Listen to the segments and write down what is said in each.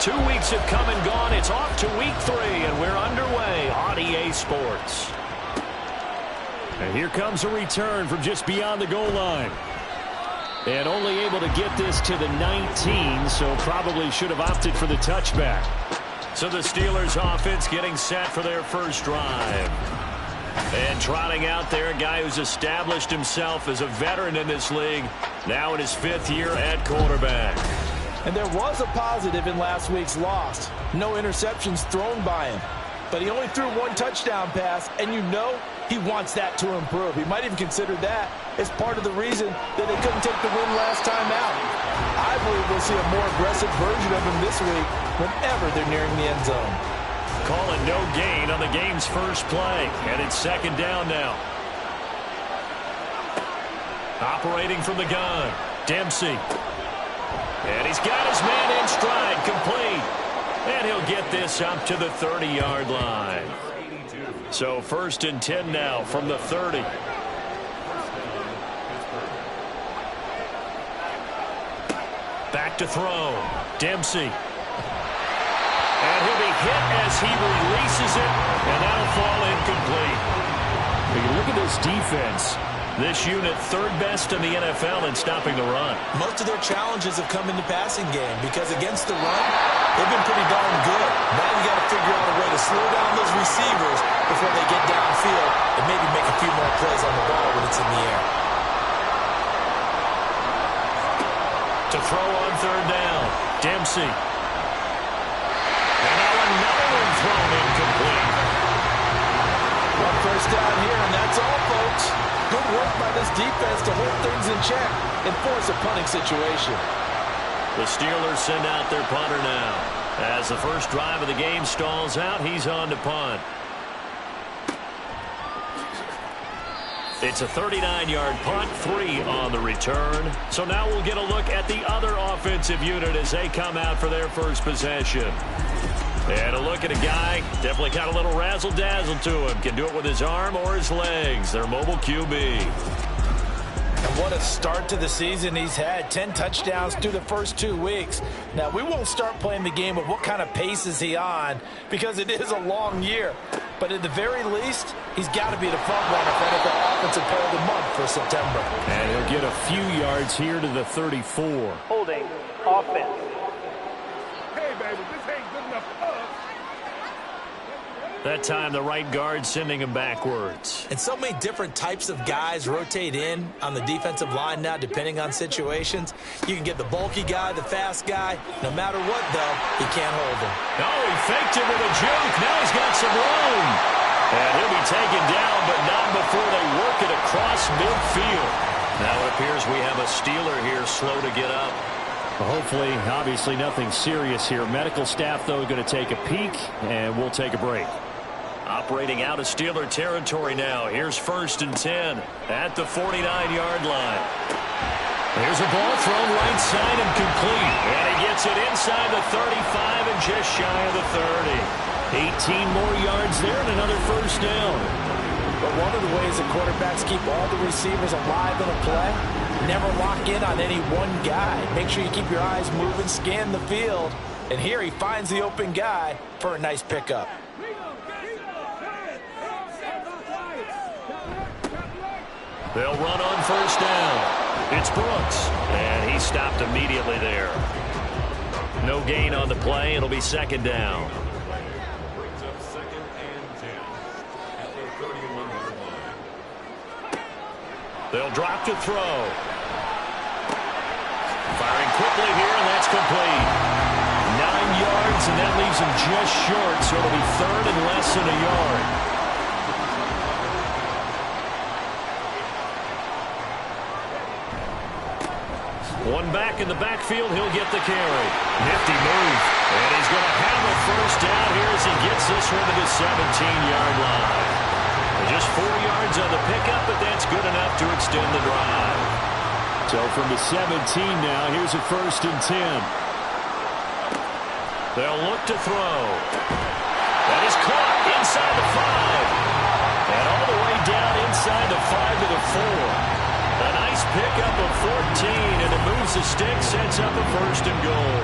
2 weeks have come and gone. It's off to week 3, and we're underway on EA Sports. And here comes a return from just beyond the goal line. And only able to get this to the 19, so probably should have opted for the touchback. So the Steelers offense getting set for their first drive. And trotting out there, a guy who's established himself as a veteran in this league, now in his 5th year at quarterback. And there was a positive in last week's loss. No interceptions thrown by him. But he only threw 1 touchdown pass, and you know he wants that to improve. He might even consider that as part of the reason that they couldn't take the win last time out. I believe we'll see a more aggressive version of him this week whenever they're nearing the end zone. Calling no gain on the game's first play, and it's 2nd down now. Operating from the gun, Dempsey. And he's got his man in stride, complete. And he'll get this up to the 30-yard line. So 1st and 10 now from the 30. Back to throw. Dempsey. And he'll be hit as he releases it, and that'll fall incomplete. When you look at this defense, this unit 3rd best in the NFL in stopping the run. Most of their challenges have come in the passing game because against the run, they've been pretty darn good. Now you got to figure out a way to slow down those receivers before they get downfield and maybe make a few more plays on the ball when it's in the air. To throw on 3rd down, Dempsey. And now another one thrown incomplete. One 1st down here, and that's all, folks. Good work by this defense to hold things in check and force a punting situation. The Steelers send out their punter now. As the first drive of the game stalls out, he's on to punt. It's a 39-yard punt, 3 on the return. So now we'll get a look at the other offensive unit as they come out for their first possession. And a look at a guy, definitely got a little razzle-dazzle to him. Can do it with his arm or his legs. Their mobile QB. And what a start to the season he's had. 10 touchdowns through the first 2 weeks. Now, we won't start playing the game of what kind of pace is he on because it is a long year. But at the very least, he's got to be the front runner for NFL Offensive Player of the Month for September. and he'll get a few yards here to the 34. Holding offense. Hey, baby, this ain't good enough for us. That time the right guard sending him backwards. And so many different types of guys rotate in on the defensive line now, depending on situations. You can get the bulky guy, the fast guy. No matter what, though, he can't hold him. Oh, he faked it with a juke. Now he's got some room. And he'll be taken down, but not before they work it across midfield. Now it appears we have a Steeler here slow to get up. Well, hopefully, obviously nothing serious here. Medical staff, though, going to take a peek, and we'll take a break. Operating out of Steeler territory now. Here's 1st and 10 at the 49-yard line. Here's a ball thrown right side and complete. And he gets it inside the 35 and just shy of the 30. 18 more yards there and another 1st down. But one of the ways that quarterbacks keep all the receivers alive in a play, never lock in on any one guy. Make sure you keep your eyes moving, scan the field. And here he finds the open guy for a nice pickup. They'll run on 1st down. It's Brooks, and he stopped immediately there. No gain on the play. It'll be 2nd down. Brings up 2nd and 10 at the 31-yard line. They'll drop to throw. Firing quickly here, and that's complete. 9 yards, and that leaves him just short, so it'll be 3rd and less than a yard. One back in the backfield, he'll get the carry. Nifty move. And he's going to have a 1st down here as he gets this one to the 17-yard line. Just 4 yards on the pickup, but that's good enough to extend the drive. So from the 17 now, here's a 1st and 10. They'll look to throw. That is caught inside the 5. And all the way down inside the 5 to the 4. A nice pickup of 14, and it moves the stick, sets up a 1st and goal.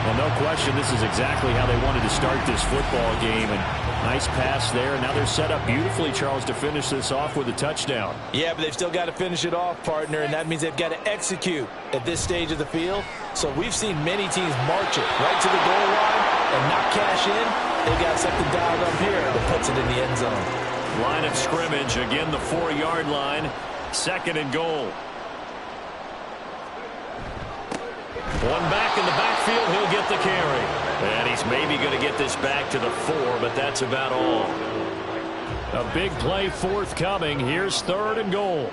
Well, no question, this is exactly how they wanted to start this football game. And nice pass there. Now they're set up beautifully, Charles, to finish this off with a touchdown. Yeah, but they've still got to finish it off, partner, and that means they've got to execute at this stage of the field. So we've seen many teams march it right to the goal line and not cash in. They've got something dialed up here that puts it in the end zone. Line of scrimmage, again the 4-yard line. 2nd and goal. One back in the backfield, he'll get the carry. And he's maybe going to get this back to the 4, but that's about all. A big play forthcoming. Here's 3rd and goal.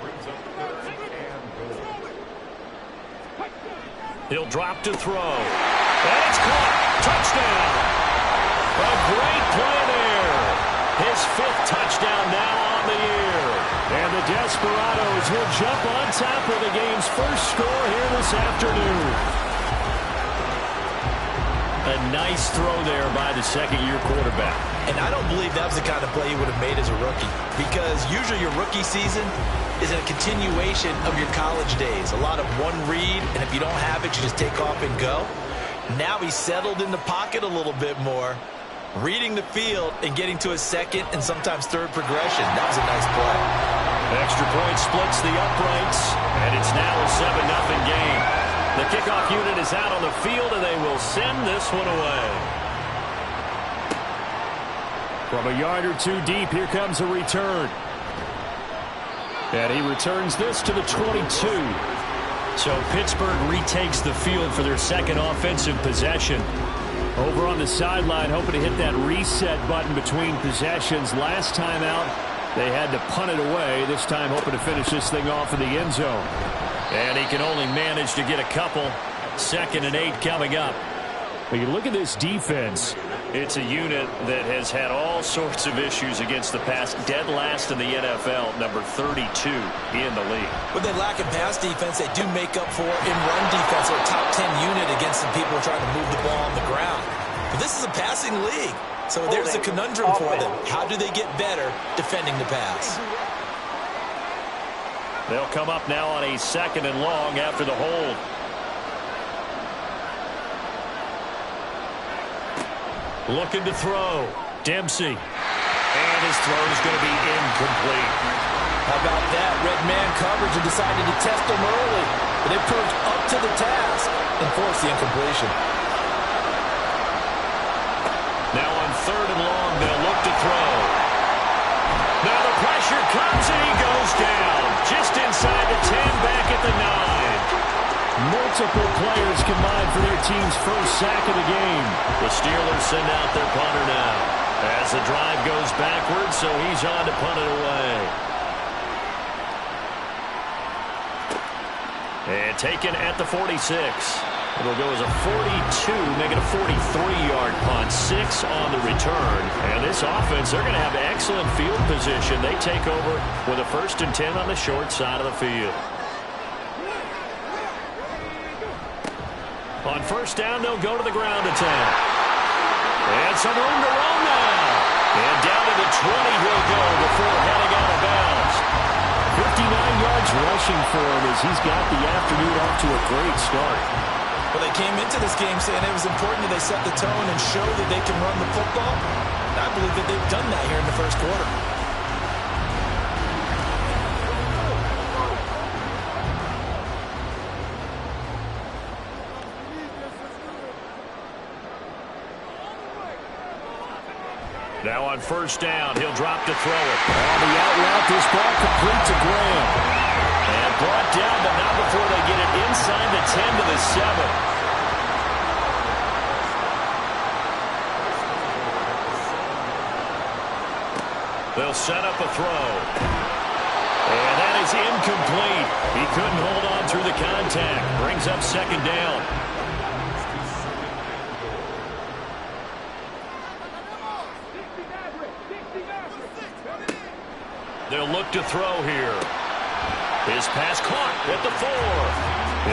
He'll drop to throw. And it's caught. Touchdown. A great play there. His 5th touchdown now on the year. And the Desperados will jump on top of the game's first score here this afternoon. A nice throw there by the 2nd-year quarterback. And I don't believe that was the kind of play you would have made as a rookie, because usually your rookie season is a continuation of your college days. A lot of one read, and if you don't have it, you just take off and go. Now he's settled in the pocket a little bit more, reading the field and getting to his 2nd and sometimes 3rd progression. That was a nice play. Extra point splits the uprights, and it's now a 7-0 game. The kickoff unit is out on the field, and they will send this one away. From a yard or 2 deep, here comes a return. And he returns this to the 22. So Pittsburgh retakes the field for their 2nd offensive possession. Over on the sideline, hoping to hit that reset button between possessions. Last time out, they had to punt it away. This time hoping to finish this thing off in the end zone. And he can only manage to get a couple. 2nd and 8 coming up. But you look at this defense. It's a unit that has had all sorts of issues against the pass. Dead last in the NFL, number 32 in the league. When they lack in pass defense, they do make up for in run defense. They're a top 10 unit against some people trying to move the ball on the ground. But this is a passing league. So there's a conundrum for them. How do they get better defending the pass? They'll come up now on a 2nd and long after the hold. Looking to throw. Dempsey. And his throw is going to be incomplete. How about that? Red man coverage and decided to test him early. But it proved up to the task and forced the incompletion. Now on 3rd and long, they'll look to throw. Now the pressure comes and he goes down. Just inside the 10, back at the 9. Multiple players combined for their team's first sack of the game. The Steelers send out their punter now. As the drive goes backwards, so he's on to punt it away. And taken at the 46. It'll go as a 42, making a 43-yard punt. 6 on the return. And this offense, they're going to have excellent field position. They take over with a 1st and 10 on the short side of the field. On 1st down, they'll go to the ground attack. And some room to run now. And down to the 20 he'll go before heading out of bounds. 59 yards rushing for him as he's got the afternoon off to a great start. Well, they came into this game saying it was important that they set the tone and show that they can run the football. And I believe that they've done that here in the 1st quarter. Now on 1st down, he'll drop to throw it. On the out route, this ball complete to Graham. And brought down, but not before they get it inside the 10 to the 7. They'll set up a throw. And that is incomplete. He couldn't hold on through the contact. Brings up 2nd down. They'll look to throw here. His pass caught at the 4.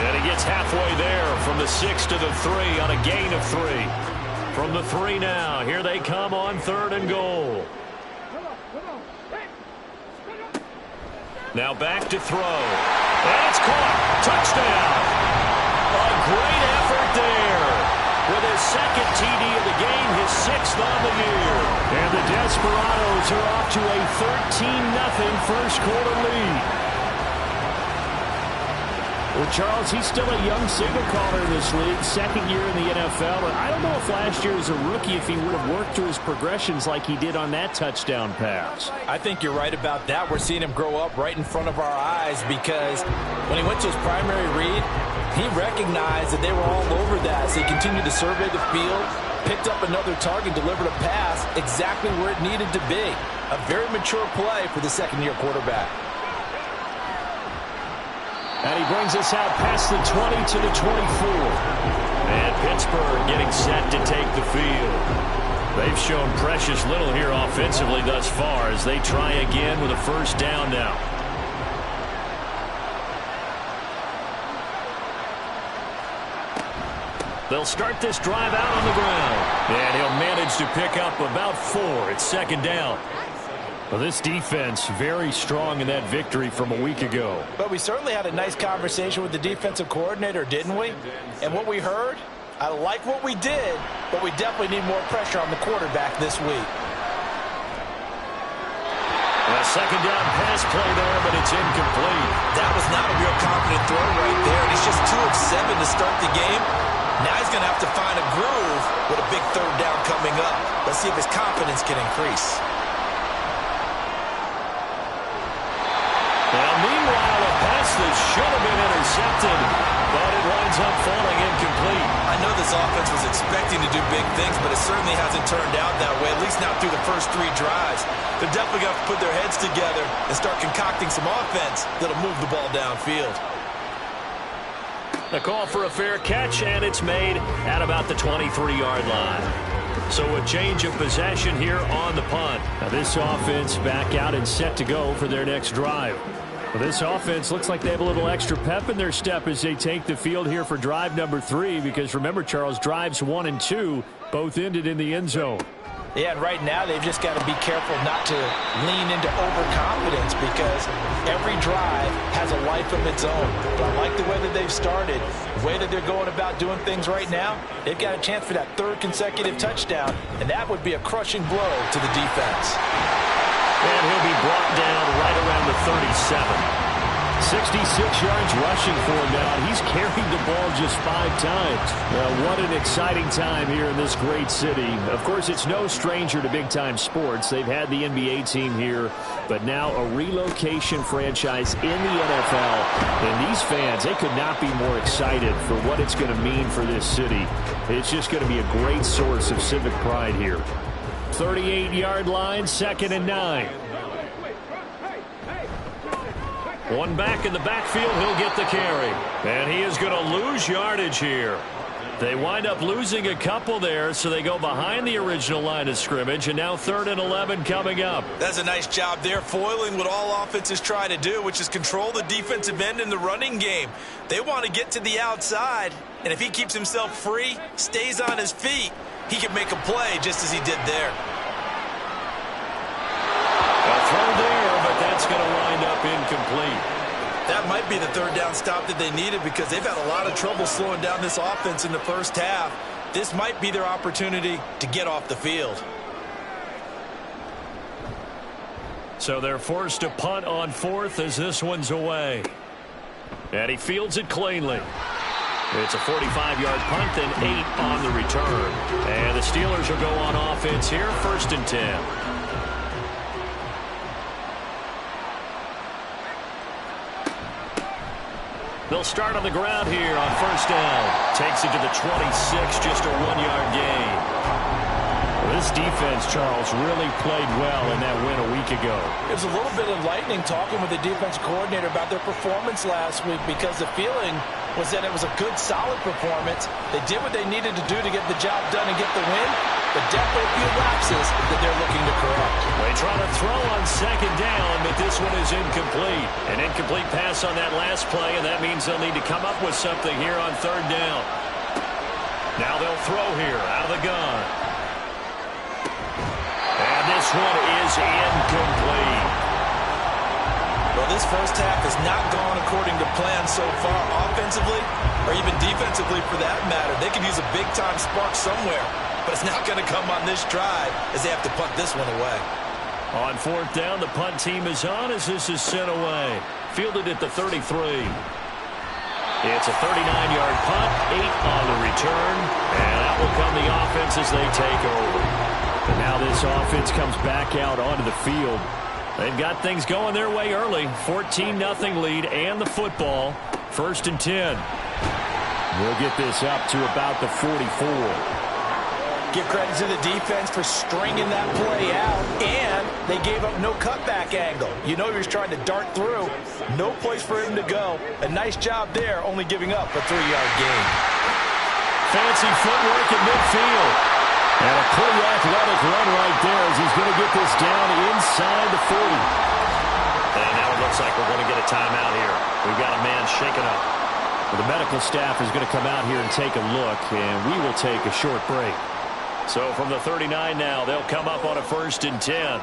And he gets halfway there from the 6 to the 3 on a gain of 3. From the 3 now, here they come on 3rd and goal. Now back to throw. And it's caught. Touchdown. A great effort there with his 6th on the year. And the Desperados are off to a 13-0 first quarter lead. Well, Charles, he's still a young signal caller in this league, second year in the NFL. But I don't know if last year as a rookie, if he would have worked through his progressions like he did on that touchdown pass. I think you're right about that. We're seeing him grow up right in front of our eyes because when he went to his primary read, he recognized that they were all over that. So he continued to survey the field, picked up another target, delivered a pass exactly where it needed to be. A very mature play for the second-year quarterback. And he brings us out past the 20 to the 24. And Pittsburgh getting set to take the field. They've shown precious little here offensively thus far as they try again with a first down now. They'll start this drive out on the ground. And he'll manage to pick up about 4. It's second down. Well, this defense very strong in that victory from a week ago. But we certainly had a nice conversation with the defensive coordinator, didn't we? And what we heard, I like what we did, but we definitely need more pressure on the quarterback this week. A second down pass play there, but it's incomplete. That was not a real confident throw right there. And he's just 2 of 7 to start the game. Now he's going to have to find a groove with a big third down coming up. Let's see if his confidence can increase. Well, meanwhile, a pass that should have been intercepted, but it winds up falling incomplete. I know this offense was expecting to do big things, but it certainly hasn't turned out that way, at least not through the first 3 drives. They're definitely going to put their heads together and start concocting some offense that'll move the ball downfield. A call for a fair catch, and it's made at about the 23-yard line. So a change of possession here on the punt. Now this offense back out and set to go for their next drive. Well, this offense looks like they have a little extra pep in their step as they take the field here for drive number 3. Because remember, Charles, drives 1 and 2 both ended in the end zone. Yeah, and right now they've just got to be careful not to lean into overconfidence because every drive has a life of its own. But I like the way that they've started, the way that they're going about doing things right now. They've got a chance for that 3rd consecutive touchdown, and that would be a crushing blow to the defense. And he'll be brought down right around the 37. 66 yards rushing for him now. He's carried the ball just 5 times. Well, what an exciting time here in this great city. Of course, it's no stranger to big-time sports. They've had the NBA team here, but now a relocation franchise in the NFL. And these fans, they could not be more excited for what it's going to mean for this city. It's just going to be a great source of civic pride here. 38-yard line, 2nd and 9. One back in the backfield, he'll get the carry. And he is going to lose yardage here. They wind up losing a couple there, so they go behind the original line of scrimmage, and now 3rd and 11 coming up. That's a nice job there, foiling what all offenses try to do, which is control the defensive end in the running game. They want to get to the outside, and if he keeps himself free, stays on his feet, he can make a play just as he did there. A throw there, but that's going to wind up incomplete. That might be the 3rd down stop that they needed because they've had a lot of trouble slowing down this offense in the first half. This might be their opportunity to get off the field. So they're forced to punt on 4th as this one's away. And he fields it cleanly. It's a 45-yard punt, then 8 on the return. And the Steelers will go on offense here, 1st and 10. They'll start on the ground here on 1st down. Takes it to the 26, just a 1-yard gain. Well, this defense, Charles, really played well in that win a week ago. It was a little bit enlightening talking with the defense coordinator about their performance last week because the feeling was that it was a good, solid performance. They did what they needed to do to get the job done and get the win, but definitely a few lapses that they're looking to correct. They try to throw on 2nd down, but this one is incomplete. An incomplete pass on that last play, and that means they'll need to come up with something here on 3rd down. Now they'll throw here out of the gun. And this one is incomplete. Well, this first half has not gone according to plan so far offensively or even defensively for that matter. They could use a big-time spark somewhere. but it's not going to come on this drive as they have to punt this one away. On fourth down, the punt team is on as this is sent away. Fielded at the 33. It's a 39-yard punt, 8 on the return, and out will come the offense as they take over. And now this offense comes back out onto the field. They've got things going their way early. 14-0 lead and the football. 1st and 10. We'll get this up to about the 44. Give credit to the defense for stringing that play out, and they gave up no cutback angle. You know he was trying to dart through. No place for him to go. A nice job there, only giving up a 3-yard gain. Fancy footwork in midfield. And a pretty athletic run right there as he's going to get this down inside the 40. And now it looks like we're going to get a timeout here. We've got a man shaken up. Well, the medical staff is going to come out here and take a look, and we will take a short break. So from the 39 now, they'll come up on a 1st and 10.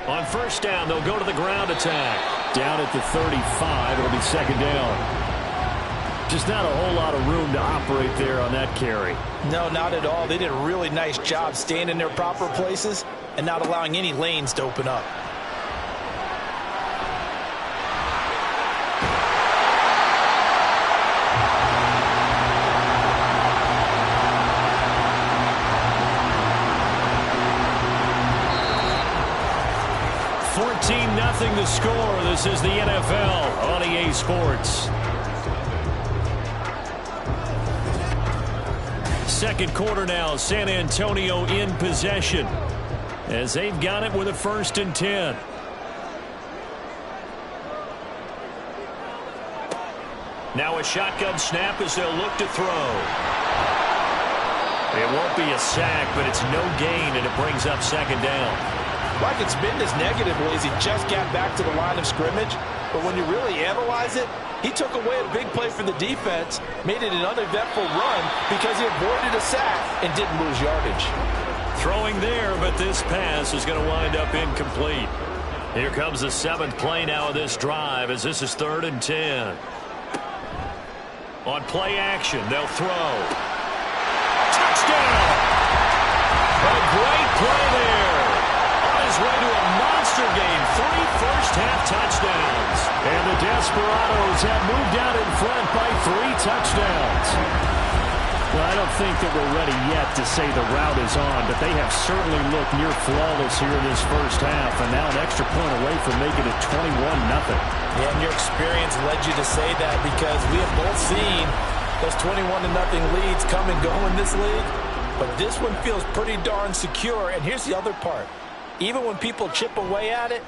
On 1st down, they'll go to the ground attack. Down at the 35, it'll be 2nd down. Just not a whole lot of room to operate there on that carry. No, not at all. They did a really nice job staying in their proper places and not allowing any lanes to open up. Nothing to score. This is the NFL on EA Sports. 2nd quarter now. San Antonio in possession as they've got it with a 1st and 10. Now a shotgun snap as they'll look to throw. It won't be a sack, but it's no gain, and it brings up 2nd down. Well, I can spin this negatively as he just got back to the line of scrimmage. But when you really analyze it, he took away a big play for the defense, made it an uneventful run because he avoided a sack and didn't lose yardage. Throwing there, but this pass is going to wind up incomplete. Here comes the 7th play now of this drive as this is 3rd and 10. On play action, they'll throw. Touchdown! A great play there. His way to a monster game, 3 first-half touchdowns. And the Desperados have moved out in front by 3 touchdowns. Well, I don't think that we're ready yet to say the route is on, but they have certainly looked near flawless here in this first half, and now an extra point away from making it 21-0. Yeah, and your experience led you to say that because we have both seen those 21-0 leads come and go in this league, but this one feels pretty darn secure, and here's the other part. Even when people chip away at it,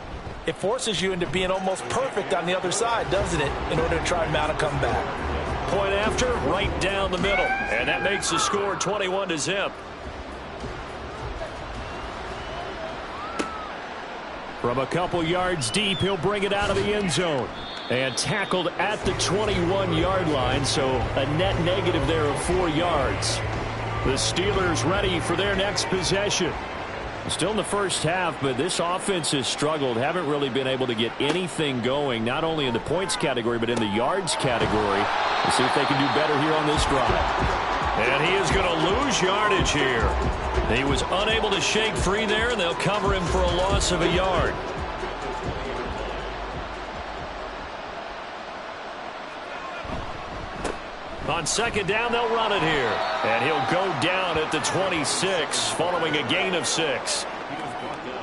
it forces you into being almost perfect on the other side, doesn't it, in order to try and mount a comeback. Point after, right down the middle. And that makes the score 21-0. From a couple yards deep, he'll bring it out of the end zone. And tackled at the 21-yard line, so a net negative there of 4 yards. The Steelers ready for their next possession. Still in the first half, but this offense has struggled. Haven't really been able to get anything going, not only in the points category, but in the yards category. We'll see if they can do better here on this drive. And he is going to lose yardage here. He was unable to shake free there, and they'll cover him for a loss of a yard. On 2nd down, they'll run it here. And he'll go down at the 26 following a gain of 6.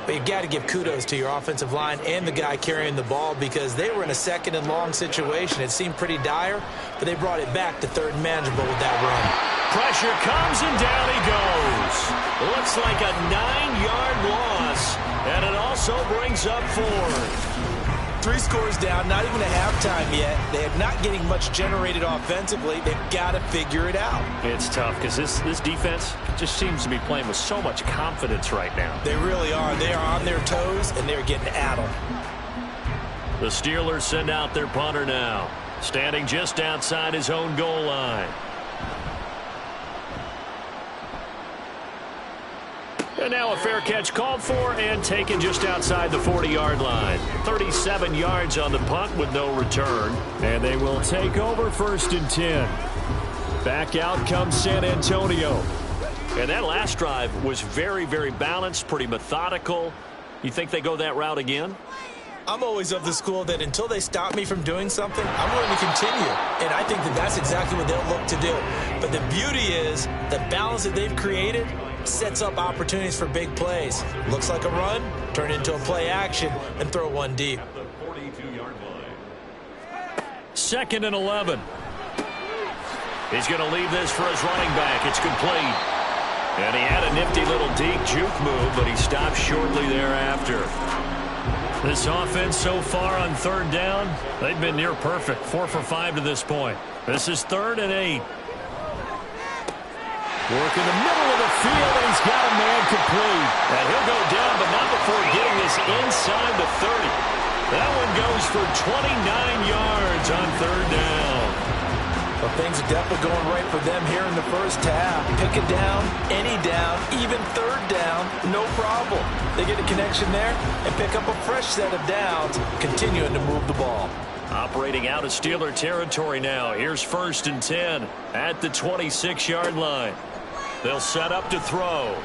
But you got to give kudos to your offensive line and the guy carrying the ball because they were in a 2nd and long situation. It seemed pretty dire, but they brought it back to 3rd and manageable with that run. Pressure comes, and down he goes. Looks like a 9-yard loss, and it also brings up 4. 3 scores down, not even a halftime yet. They are not getting much generated offensively. They've got to figure it out. It's tough because this defense just seems to be playing with so much confidence right now. They really are. They are on their toes, and they're getting addled. The Steelers send out their punter now, standing just outside his own goal line. And now a fair catch called for and taken just outside the 40-yard line. 37 yards on the punt with no return. And they will take over 1st and 10. Back out comes San Antonio. And that last drive was very, very balanced, pretty methodical. You think they go that route again? I'm always of the school that until they stop me from doing something, I'm going to continue. And I think that that's exactly what they'll look to do. But the beauty is the balance that they've created sets up opportunities for big plays. Looks like a run, turn into a play action, and throw one deep. 2nd and 11. He's going to leave this for his running back. It's complete. And he had a nifty little deep juke move, but he stopped shortly thereafter. This offense so far on 3rd down, they've been near perfect. 4 for 5 to this point. This is 3rd and 8. Work in the middle of the field, and he's got a man complete. And he'll go down, but not before getting this inside the 30. That one goes for 29 yards on 3rd down. Well, things are definitely going right for them here in the first half. Pick a down, any down, even 3rd down, no problem. They get a connection there and pick up a fresh set of downs, continuing to move the ball. Operating out of Steeler territory now. Here's 1st and 10 at the 26-yard line. They'll set up to throw.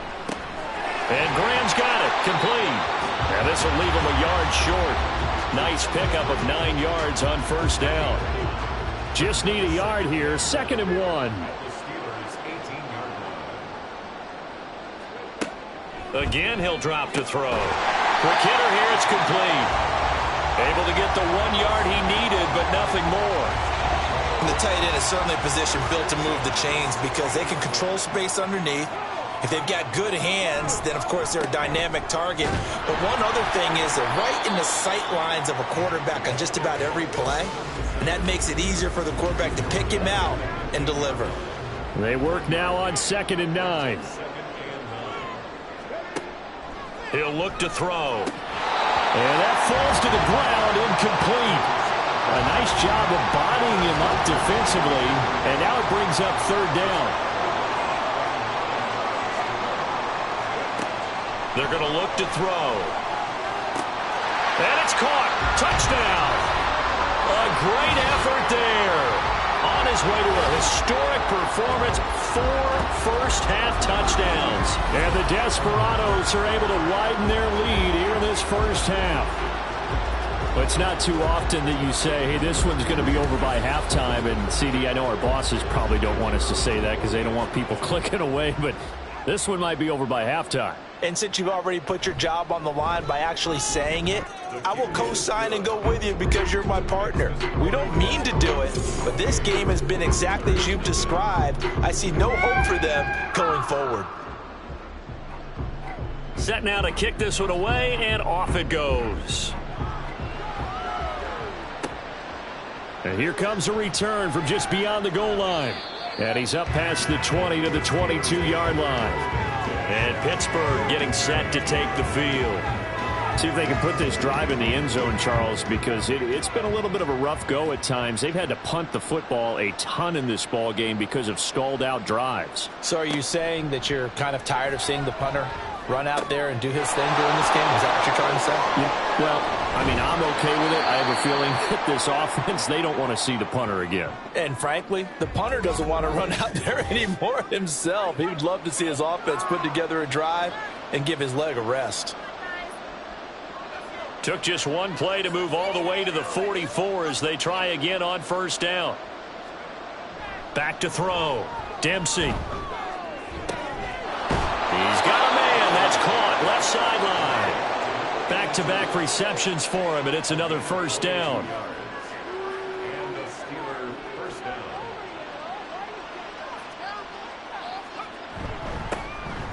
And Graham's got it, complete. And this will leave him a yard short. Nice pickup of 9 yards on 1st down. Just need a yard here. 2nd and 1. Again, he'll drop to throw. Quick hitter here, it's complete. Able to get the 1 yard he needed, but nothing more. And the tight end is certainly a position built to move the chains because they can control space underneath. If they've got good hands, then, of course, they're a dynamic target. But one other thing is they're right in the sight lines of a quarterback on just about every play. And that makes it easier for the quarterback to pick him out and deliver. They work now on 2nd and 9. He'll look to throw. And that falls to the ground, incomplete. A nice job of bodying him up defensively. And now it brings up 3rd down. They're going to look to throw. And it's caught. Touchdown. A great effort there. On his way to a historic performance, 4 first-half touchdowns. And the Desperados are able to widen their lead here in this first half. But it's not too often that you say, hey, this one's going to be over by halftime. And, CD, I know our bosses probably don't want us to say that because they don't want people clicking away. But this one might be over by halftime. And since you've already put your job on the line by actually saying it, I will co-sign and go with you because you're my partner. We don't mean to do it, but this game has been exactly as you've described. I see no hope for them going forward. Set now to kick this one away, and off it goes. And here comes a return from just beyond the goal line. And he's up past the 20 to the 22-yard line. And Pittsburgh getting set to take the field. See if they can put this drive in the end zone, Charles, because it's been a little bit of a rough go at times. They've had to punt the football a ton in this ball game because of stalled-out drives. So are you saying that you're kind of tired of seeing the punter run out there and do his thing during this game? Is that what you're trying to say? Yeah. Well, I mean, I'm okay with it. I have a feeling that this offense, they don't want to see the punter again. And frankly, the punter doesn't want to run out there anymore himself. He would love to see his offense put together a drive and give his leg a rest. Took just one play to move all the way to the 44 as they try again on 1st down. Back to throw. Dempsey. He's got a man. That's caught. Left sideline. Back-to-back receptions for him, and it's another 1st down.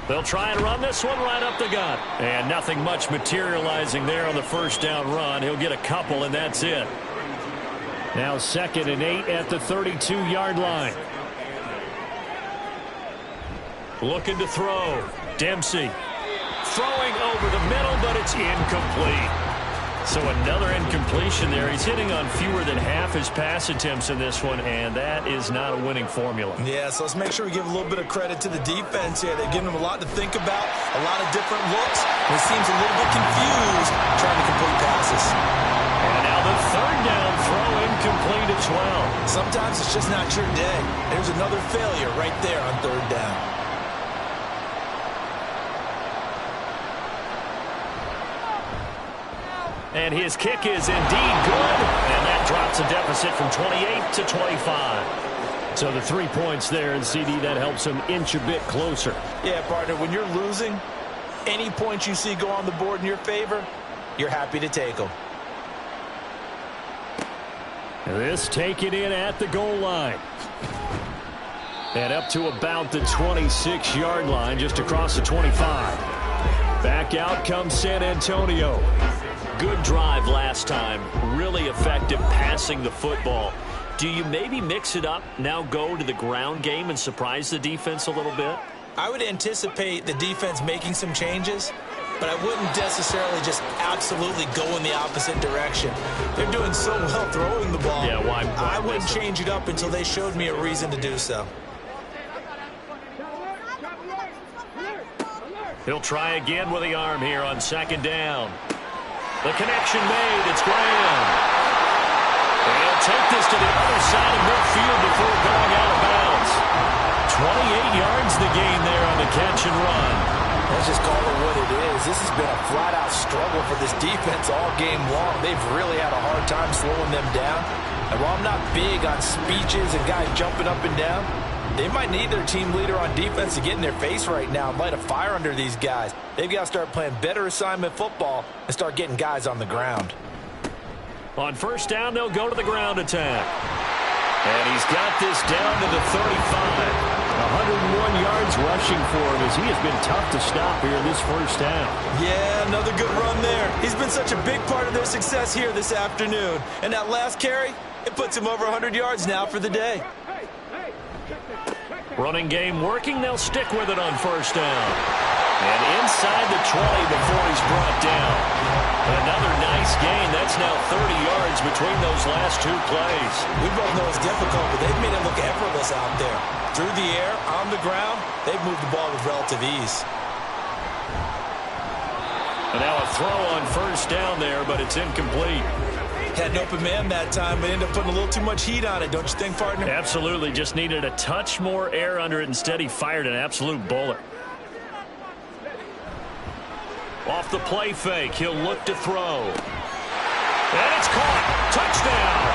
They'll try and run this one right up the gut. And nothing much materializing there on the 1st down run. He'll get a couple, and that's it. Now 2nd and 8 at the 32-yard line. Looking to throw. Dempsey. Throwing over the middle, but it's incomplete. So another incompletion there. He's hitting on fewer than half his pass attempts in this one, and that is not a winning formula. Yeah, so let's make sure we give a little bit of credit to the defense here. They've given him a lot to think about, a lot of different looks, and he seems a little bit confused trying to complete passes. And now the third down throw incomplete as well. Sometimes it's just not your day. There's another failure right there on third down. And his kick is indeed good. And that drops a deficit from 28 to 25. So the 3 points there, and CD, that helps him inch a bit closer. Yeah, partner, when you're losing, any points you see go on the board in your favor, you're happy to take them. This taken in at the goal line. And up to about the 26-yard line, just across the 25. Back out comes San Antonio. Good drive last time. Really effective passing the football. Do you maybe mix it up, now go to the ground game and surprise the defense a little bit? I would anticipate the defense making some changes, but I wouldn't necessarily just absolutely go in the opposite direction. They're doing so well throwing the ball. Yeah, why I wouldn't change it up until they showed me a reason to do so. He'll try again with the arm here on second down. The connection made. It's Graham. And he'll take this to the other side of midfield before going out of bounds. 28 yards the gain there on the catch and run. Let's just call it what it is. This has been a flat-out struggle for this defense all game long. They've really had a hard time slowing them down. And while I'm not big on speeches and guys jumping up and down, they might need their team leader on defense to get in their face right now and light a fire under these guys. They've got to start playing better assignment football and start getting guys on the ground. On first down, they'll go to the ground attack. And he's got this down to the 35. 101 yards rushing for him as he has been tough to stop here in this first half. Yeah, another good run there. He's been such a big part of their success here this afternoon. And that last carry, it puts him over 100 yards now for the day. Running game working. They'll stick with it on first down. And inside the 20 before he's brought down. Another nice gain. That's now 30 yards between those last two plays. We both know it's difficult, but they've made it look effortless out there. Through the air, on the ground, they've moved the ball with relative ease. And now a throw on first down there, but it's incomplete. Had an open man that time, but ended up putting a little too much heat on it, don't you think, partner? Absolutely. Just needed a touch more air under it. Instead, he fired an absolute bullet. Off the play fake, he'll look to throw. And it's caught. Touchdown.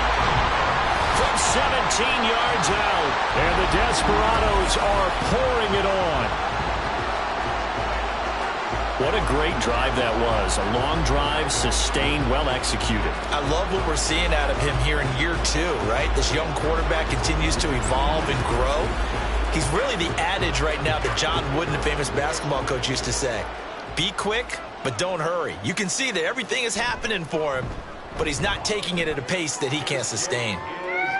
From 17 yards out. And the Desperados are pouring it on. What a great drive that was. A long drive, sustained, well executed. I love what we're seeing out of him here in year two, right? This young quarterback continues to evolve and grow. He's really the adage right now that John Wooden, the famous basketball coach, used to say. Be quick, but don't hurry. You can see that everything is happening for him, but he's not taking it at a pace that he can't sustain.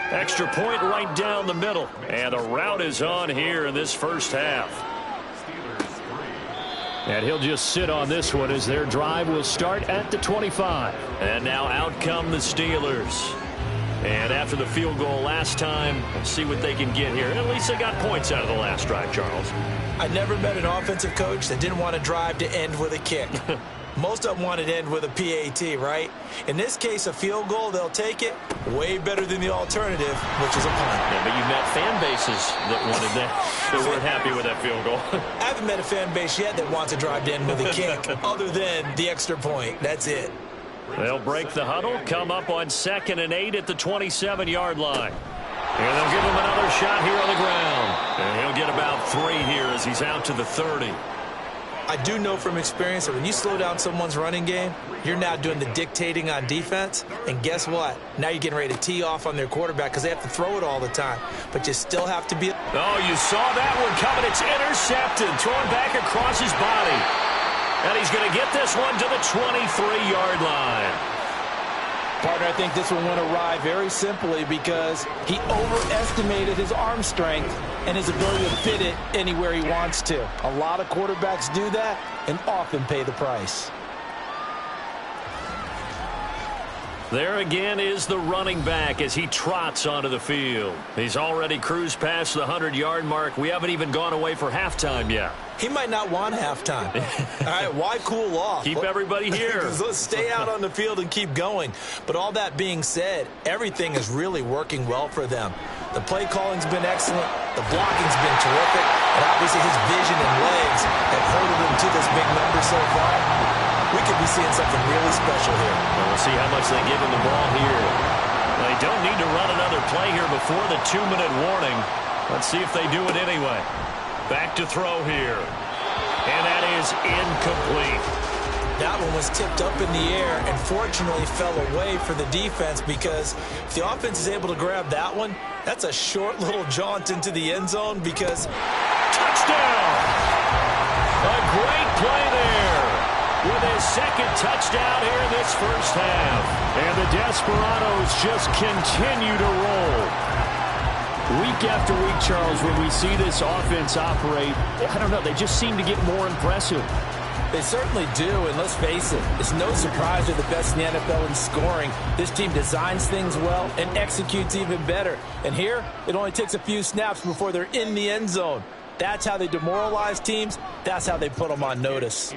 Extra point right down the middle. And a route is on here in this first half. And he'll just sit on this one as their drive will start at the 25. And now out come the Steelers. And after the field goal last time, let's see what they can get here. At least they got points out of the last drive, Charles. I never met an offensive coach that didn't want a drive to end with a kick. Most of them want it to end with a PAT, right? In this case, a field goal, they'll take it. Way better than the alternative, which is a punt. Yeah, but you've met fan bases that wanted that, that weren't happy with that field goal. I haven't met a fan base yet that wants a drive to end with a kick, other than the extra point. That's it. They'll break the huddle, come up on 2nd and 8 at the 27-yard line. And they'll give him another shot here on the ground. And he'll get about 3 here as he's out to the 30. I do know from experience that when you slow down someone's running game, you're now doing the dictating on defense. And guess what? Now you're getting ready to tee off on their quarterback because they have to throw it all the time. But you still have to be... Oh, you saw that one coming. It's intercepted. Thrown back across his body. And he's going to get this one to the 23-yard line. Partner, I think this one went awry very simply because he overestimated his arm strength and his ability to fit it anywhere he wants to. A lot of quarterbacks do that and often pay the price. There again is the running back as he trots onto the field. He's already cruised past the 100-yard mark. We haven't even gone away for halftime yet. He might not want halftime. All right, why cool off? Keep everybody here. Let's stay out on the field and keep going. But all that being said, everything is really working well for them. The play calling's been excellent. The blocking's been terrific. And obviously his vision and legs have herded him to this big number so far. We could be seeing something really special here. Well, we'll see how much they give him the ball here. They don't need to run another play here before the 2-minute warning. Let's see if they do it anyway. Back to throw here. And that is incomplete. That one was tipped up in the air and fortunately fell away for the defense, because if the offense is able to grab that one, that's a short little jaunt into the end zone because touchdown! A great play there with his second touchdown here in this first half. And the Desperados just continue to roll. Week after week, Charles, when we see this offense operate, I don't know, they just seem to get more impressive. They certainly do, and let's face it, it's no surprise they're the best in the NFL in scoring. This team designs things well and executes even better. And here, it only takes a few snaps before they're in the end zone. That's how they demoralize teams. That's how they put them on notice.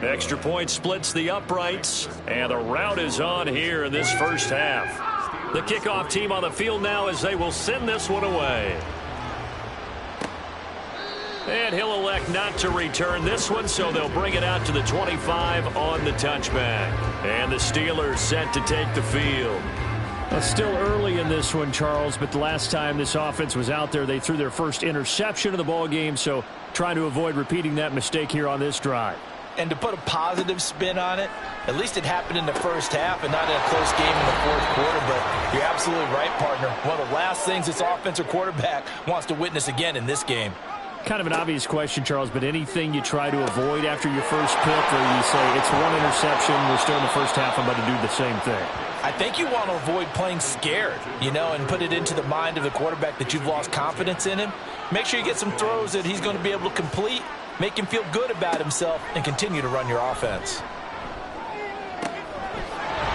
Extra point splits the uprights, and the route is on here in this first half. The kickoff team on the field now as they will send this one away. And he'll elect not to return this one, so they'll bring it out to the 25 on the touchback. And the Steelers set to take the field. It's still early in this one, Charles, but the last time this offense was out there, they threw their first interception of the ball game, so trying to avoid repeating that mistake here on this drive. And to put a positive spin on it, at least it happened in the first half and not in a close game in the fourth quarter. But you're absolutely right, partner. One of the last things this offensive quarterback wants to witness again in this game. Kind of an obvious question, Charles, but anything you try to avoid after your first pick, or you say it's one interception, we're still in the first half, I'm about to do the same thing? I think you want to avoid playing scared, and put it into the mind of the quarterback that you've lost confidence in him. Make sure you get some throws that he's going to be able to complete, make him feel good about himself, and continue to run your offense.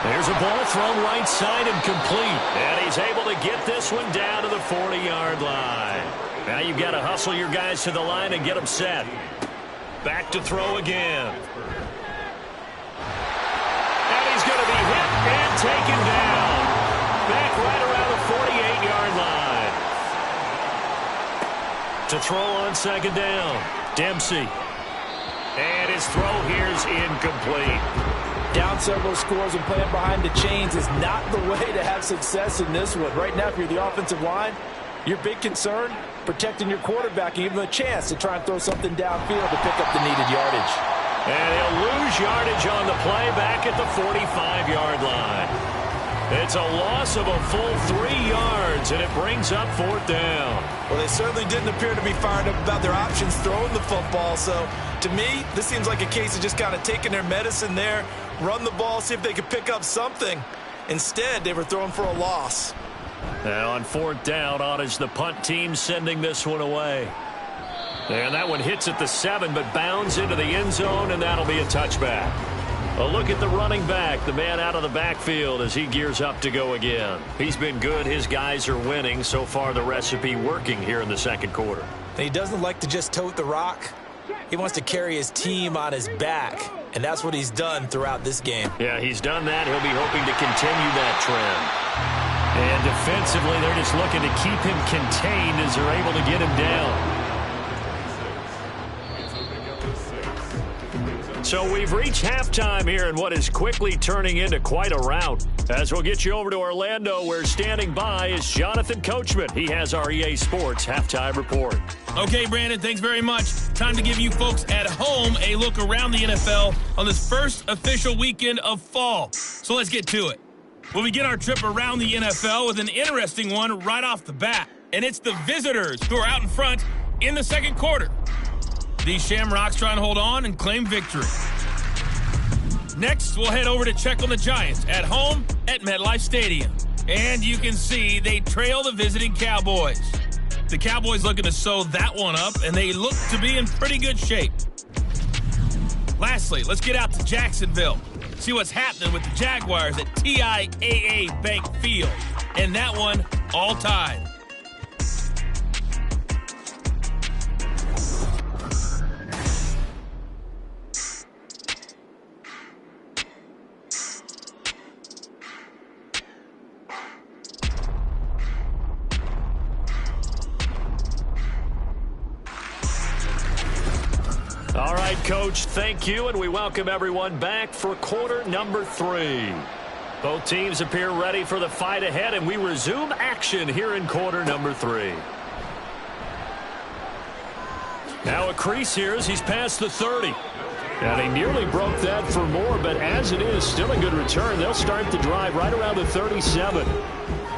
There's a ball thrown right side and complete. And he's able to get this one down to the 40-yard line. Now you've got to hustle your guys to the line and get them set. Back to throw again. And he's going to be hit and taken down. Back right around the 48-yard line. To throw on second down, Dempsey. And his throw here's incomplete. Down several scores and playing behind the chains is not the way to have success in this one. Right now, if you're the offensive line, your big concern, protecting your quarterback and give him a chance to try and throw something downfield to pick up the needed yardage. And he'll lose yardage on the play back at the 45-yard line. It's a loss of a full 3 yards, and it brings up fourth down. Well, they certainly didn't appear to be fired up about their options throwing the football. So, to me, this seems like a case of just kind of taking their medicine there, run the ball, see if they could pick up something. Instead, they were throwing for a loss. Now on fourth down, on is the punt team sending this one away. And that one hits at the 7, but bounds into the end zone, and that'll be a touchback. A look at the running back, the man out of the backfield as he gears up to go again. He's been good. His guys are winning. So far, the recipe working here in the second quarter. He doesn't like to just tote the rock. He wants to carry his team on his back, and that's what he's done throughout this game. Yeah, he's done that. He'll be hoping to continue that trend. And defensively, they're just looking to keep him contained as they're able to get him down. So we've reached halftime here in what is quickly turning into quite a rout. As we'll get you over to Orlando, where standing by is Jonathan Coachman. He has our EA Sports halftime report. Okay, Brandon, thanks very much. Time to give you folks at home a look around the NFL on this first official weekend of fall. So let's get to it. We'll begin our trip around the NFL with an interesting one right off the bat. And it's the visitors who are out in front in the second quarter. These Shamrocks trying to hold on and claim victory. Next, we'll head over to check on the Giants at home at MetLife Stadium. And you can see they trail the visiting Cowboys. The Cowboys looking to sew that one up, and they look to be in pretty good shape. Lastly, let's get out to Jacksonville. see what's happening with the Jaguars at TIAA Bank Field. And that one all tied. All right, Coach, thank you, and we welcome everyone back for quarter number 3. Both teams appear ready for the fight ahead, and we resume action here in quarter number 3. Now a crease here as he's past the 30. And he nearly broke that for more, but as it is, still a good return. They'll start the drive right around the 37.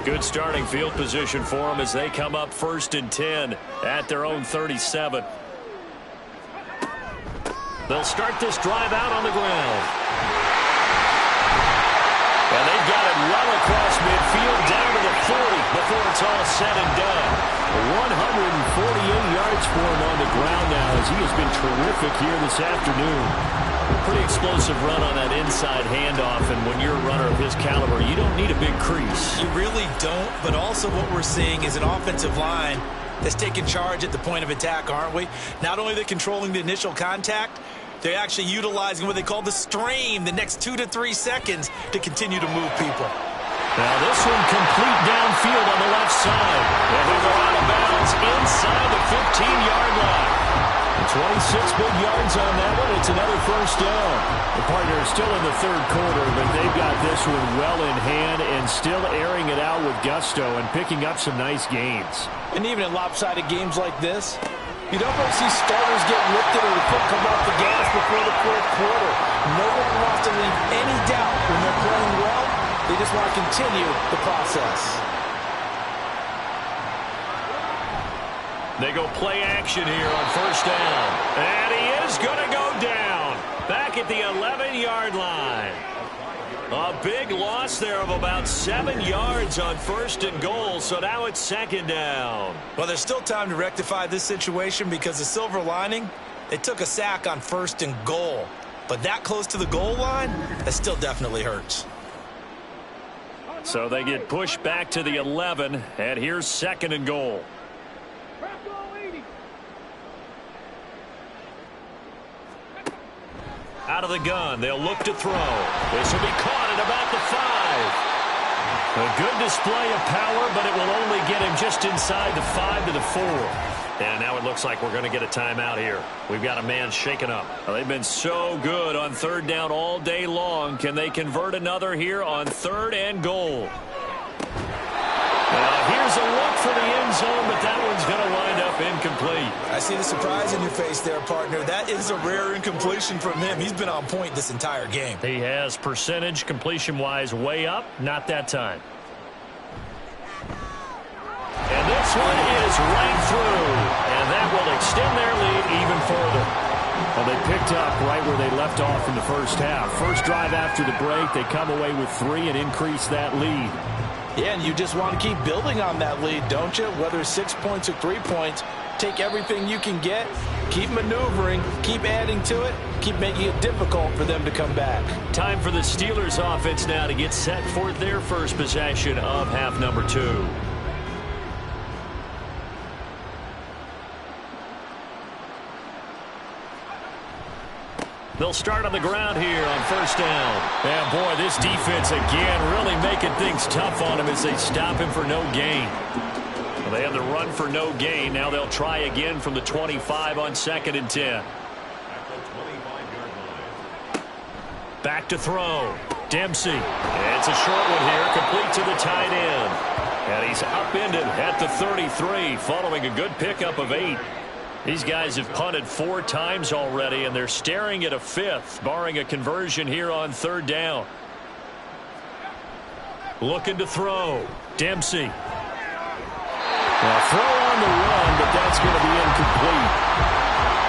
Good starting field position for them as they come up 1st and 10 at their own 37. They'll start this drive out on the ground. And they've got it well across midfield down to the 40 before it's all said and done. 148 yards for him on the ground now as he has been terrific here this afternoon. Pretty explosive run on that inside handoff, and when you're a runner of his caliber, you don't need a big crease. You really don't, but also what we're seeing is an offensive line that's taking charge at the point of attack, aren't we? Not only are they controlling the initial contact, they're actually utilizing what they call the strain, the next 2 to 3 seconds, to continue to move people. Now this one complete downfield on the left side. And they go out of bounds inside the 15-yard line. 26 big yards on that one. It's another first down. The partner is still in the 3rd quarter, but they've got this one well in hand and still airing it out with gusto and picking up some nice gains. And even in lopsided games like this, you don't really see starters get lifted or the foot come off the gas before the 4th quarter. No one wants to leave any doubt when they're playing well. They just want to continue the process. They go play action here on 1st down. And he is going to go down. Back at the 11-yard line. A big loss there of about 7 yards on 1st and goal, so now it's 2nd down. Well, there's still time to rectify this situation because the silver lining, they took a sack on 1st and goal. But that close to the goal line, that still definitely hurts. So they get pushed back to the 11, and here's 2nd and goal. Out of the gun, they'll look to throw. This will be caught at about the 5. A good display of power, but it will only get him just inside the 5 to the 4. And now it looks like we're going to get a timeout here. We've got a man shaken up. Well, they've been so good on 3rd down all day long. Can they convert another here on 3rd and goal? Here's a look for the end zone, but that one's going to wind up incomplete. I see the surprise in your face there, partner. That is a rare incompletion from him. He's been on point this entire game. He has percentage completion-wise way up, not that time. And this one is right through, and that will extend their lead even further. Well, they picked up right where they left off in the 1st half. First drive after the break, they come away with 3 and increase that lead. Yeah, and you just want to keep building on that lead, don't you? Whether it's 6 points or 3 points, take everything you can get, keep maneuvering, keep adding to it, keep making it difficult for them to come back. Time for the Steelers offense now to get set for their first possession of half number 2. They'll start on the ground here on 1st down. And boy, this defense again really making things tough on him as they stop him for no gain. Well, they have the run for no gain. Now they'll try again from the 25 on 2nd and 10. Back to throw. Dempsey. And it's a short one here, complete to the tight end. And he's upended at the 33 following a good pickup of 8. These guys have punted 4 times already, and they're staring at a 5th, barring a conversion here on 3rd down. Looking to throw. Dempsey. Well, throw on the run, but that's going to be incomplete.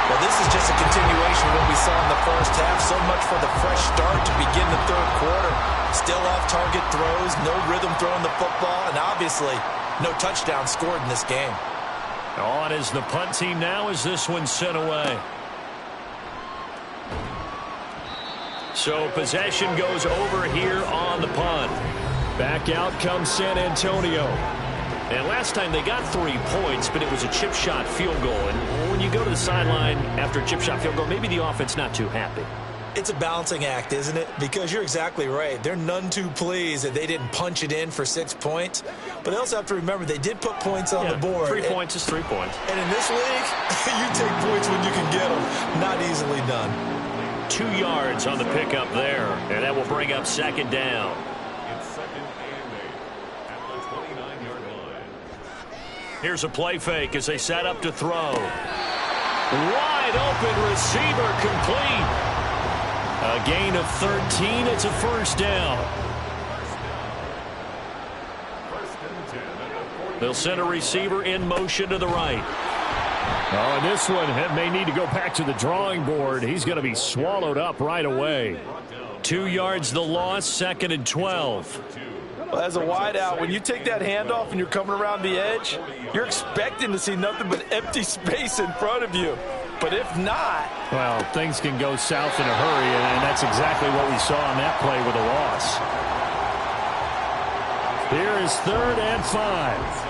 Well, this is just a continuation of what we saw in the 1st half. So much for the fresh start to begin the 3rd quarter. Still off-target throws, no rhythm throwing the football, and obviously no touchdown scored in this game. On is the punt team now as this one's sent away. So possession goes over here on the punt. Back out comes San Antonio. And last time they got 3 points, but it was a chip shot field goal. And when you go to the sideline after a chip shot field goal, maybe the offense not too happy. It's a balancing act, isn't it? Because you're exactly right. They're none too pleased that they didn't punch it in for 6 points. But they also have to remember they did put points on the board. 3 points is 3 points. And in this league, you take points when you can get them. Not easily done. 2 yards on the pickup there. And that will bring up second down. It's second and 8 at the 29-yard line. Here's a play fake as they set up to throw. Wide open receiver complete. A gain of 13. It's a first down. They'll send a receiver in motion to the right. Oh, and this one may need to go back to the drawing board. He's going to be swallowed up right away. 2 yards the loss, second and 12. Well, as a wideout, when you take that handoff and you're coming around the edge, you're expecting to see nothing but empty space in front of you. But if not... Well, things can go south in a hurry, and that's exactly what we saw on that play with a loss. Here is 3rd and 5.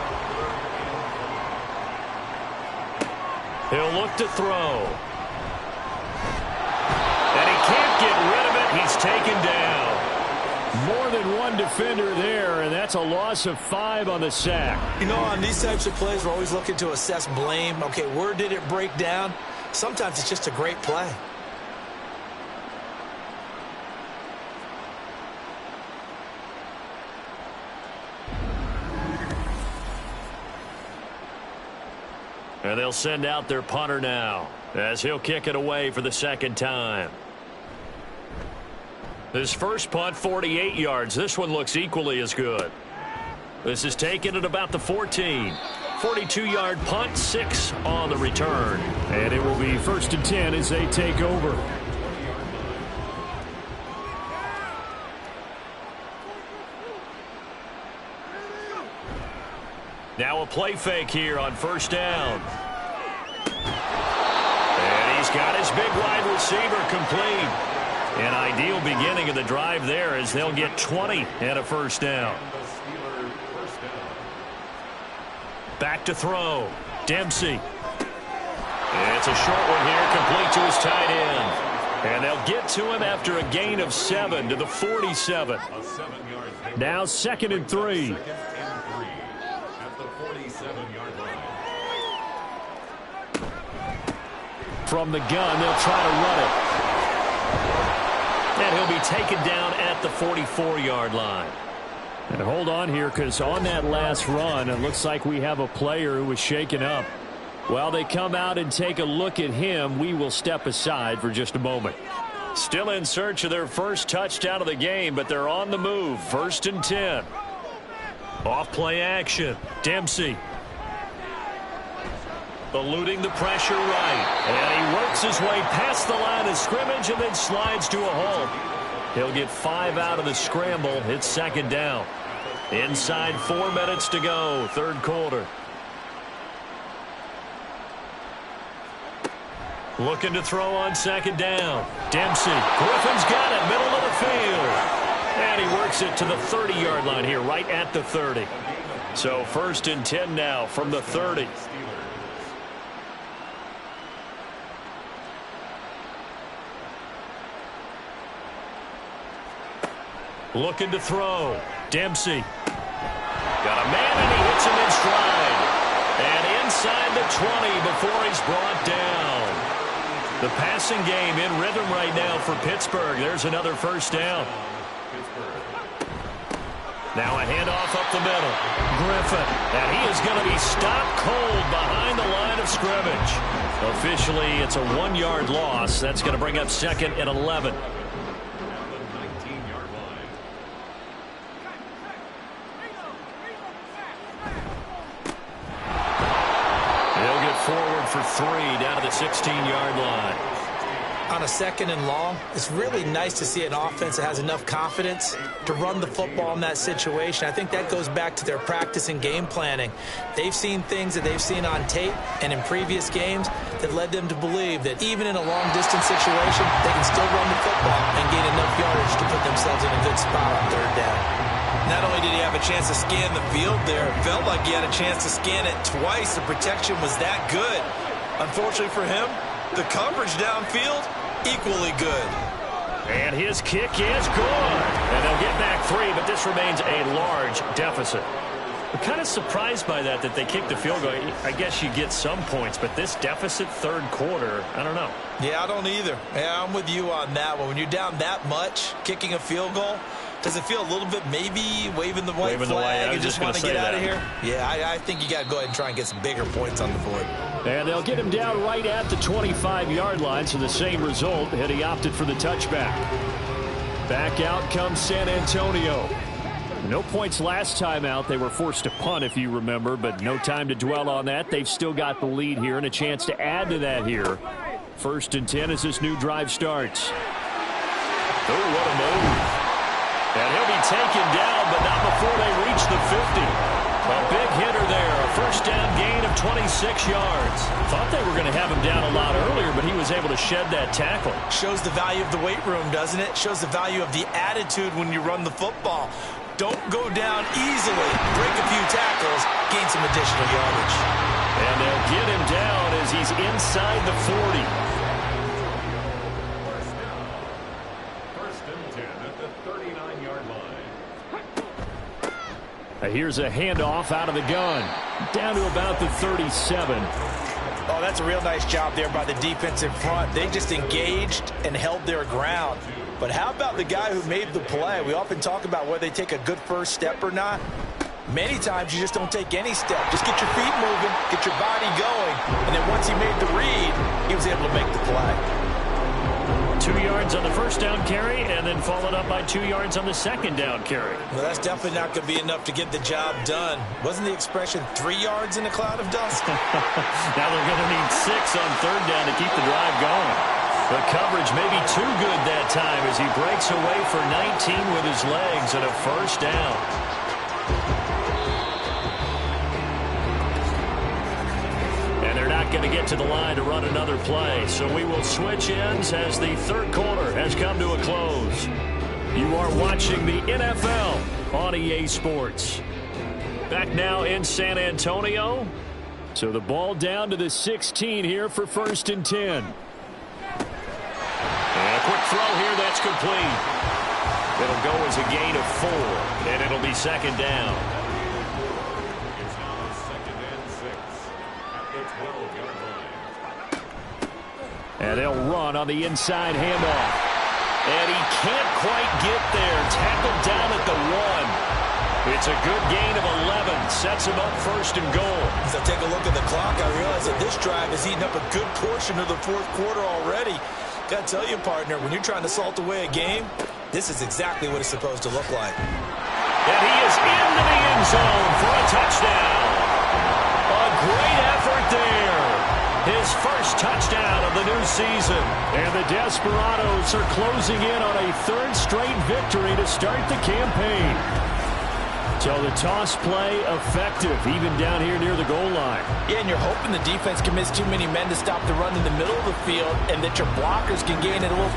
He'll look to throw. And he can't get rid of it. He's taken down. More than one defender there, and that's a loss of 5 on the sack. You know, on these types of plays, we're always looking to assess blame. Okay, where did it break down? Sometimes it's just a great play. And they'll send out their punter now as he'll kick it away for the second time. His first punt, 48 yards. This one looks equally as good. This is taken at about the 14. 42-yard punt, 6 on the return. And it will be 1st and 10 as they take over. Now a play fake here on first down. And he's got his big wide receiver complete. An ideal beginning of the drive there as they'll get 20 and a first down. Back to throw. Dempsey. It's a short one here, complete to his tight end. And they'll get to him after a gain of 7 to the 47. Now 2nd and 3. From the gun, they'll try to run it. And he'll be taken down at the 44-yard line. And hold on here, because on that last run, it looks like we have a player who was shaken up. While they come out and take a look at him, we will step aside for just a moment. Still in search of their first touchdown of the game, but they're on the move. 1st and 10. Off play action. Dempsey. Eluding the pressure right. And he works his way past the line of scrimmage and then slides to a halt. He'll get 5 out of the scramble. It's second down. Inside 4 minutes to go, 3rd quarter. Looking to throw on second down. Dempsey. Griffin's got it, middle of the field. And he works it to the 30-yard line here, right at the 30. So 1st and 10 now from the 30. Looking to throw. Dempsey. Got a man, and he hits him in stride. And inside the 20 before he's brought down. The passing game in rhythm right now for Pittsburgh. There's another first down. Now a handoff up the middle. Griffin. And he is going to be stopped cold behind the line of scrimmage. Officially, it's a 1-yard loss. That's going to bring up 2nd and 11. Forward for 3 down to the 16-yard line. On a 2nd and long, it's really nice to see an offense that has enough confidence to run the football in that situation. I think that goes back to their practice and game planning. They've seen things that they've seen on tape and in previous games that led them to believe that even in a long-distance situation, they can still run the football and gain enough yardage to put themselves in a good spot on 3rd down. Not only did he have a chance to scan the field there, it felt like he had a chance to scan it twice. The protection was that good. Unfortunately for him, the coverage downfield, equally good. And his kick is good. And they'll get back 3, but this remains a large deficit. I'm kind of surprised by that they kicked the field goal. I guess you get some points, but this deficit 3rd quarter, I don't know. Yeah, I don't either. Yeah, I'm with you on that one. When you're down that much, kicking a field goal, does it feel a little bit maybe waving the white flag and just want to get out of here? Yeah, I think you got to go ahead and try and get some bigger points on the board. And they'll get him down right at the 25-yard line, so the same result, had he opted for the touchback. Back out comes San Antonio. No points last time out. They were forced to punt, if you remember, but no time to dwell on that. They've still got the lead here and a chance to add to that here. 1st and 10 as this new drive starts. Oh, what a move. And he'll be taken down, but not before they reach the 50. A big hitter there. A 1st down gain of 26 yards. Thought they were going to have him down a lot earlier, but he was able to shed that tackle. Shows the value of the weight room, doesn't it? Shows the value of the attitude when you run the football. Don't go down easily. Break a few tackles. Gain some additional yardage. And they'll get him down as he's inside the 40. Here's a handoff out of the gun. Down to about the 37. Oh, that's a real nice job there by the defense in front. They just engaged and held their ground. But how about the guy who made the play? We often talk about whether they take a good first step or not. Many times you just don't take any step. Just get your feet moving, get your body going. And then once he made the read, he was able to make the play. 2 yards on the 1st down carry, and then followed up by 2 yards on the 2nd down carry. Well, that's definitely not going to be enough to get the job done. Wasn't the expression 3 yards in a cloud of dust? Now they're going to need 6 on 3rd down to keep the drive going. The coverage may be too good that time as he breaks away for 19 with his legs and a 1st down. And they're not going to get to the line to run another play. So we will switch ends as the 3rd quarter has come to a close. You are watching the NFL on EA Sports. Back now in San Antonio. So the ball down to the 16 here for 1st and 10. And a quick throw here that's complete. It'll go as a gain of 4, and it'll be 2nd down. And they'll run on the inside handoff. And he can't quite get there. Tackled down at the 1. It's a good gain of 11. Sets him up 1st and goal. As I take a look at the clock, I realize that this drive has eaten up a good portion of the 4th quarter already. Got to tell you, partner, when you're trying to salt away a game, this is exactly what it's supposed to look like. And he is into the end zone for a touchdown. A great effort there. His 1st touchdown of the new season. And the Desperados are closing in on a 3rd straight victory to start the campaign. So the toss play effective, even down here near the goal line. Yeah, and you're hoping the defense can miss too many men to stop the run in the middle of the field and that your blockers can gain it a little.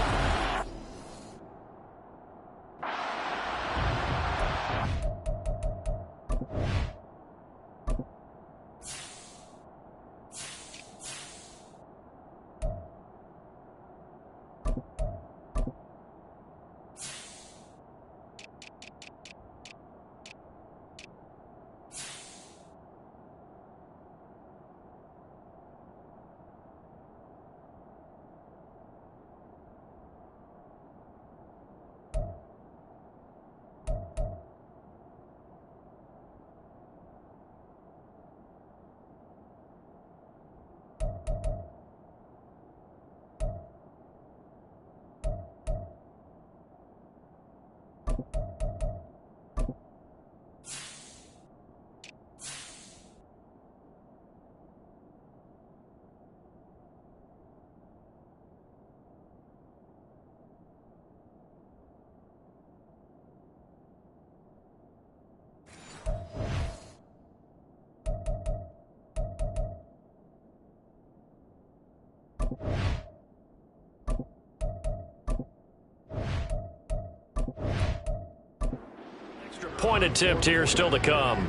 Point attempt here still to come.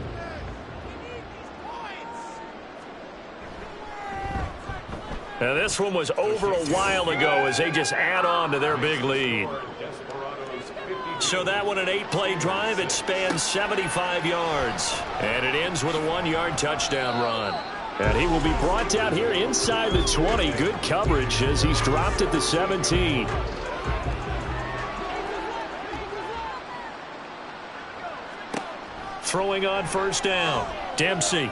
Now this one was over a while ago as they just add on to their big lead. So that one, an 8-play drive. It spans 75 yards. And it ends with a 1-yard touchdown run. And he will be brought down here inside the 20. Good coverage as he's dropped at the 17. Throwing on first down. Dempsey.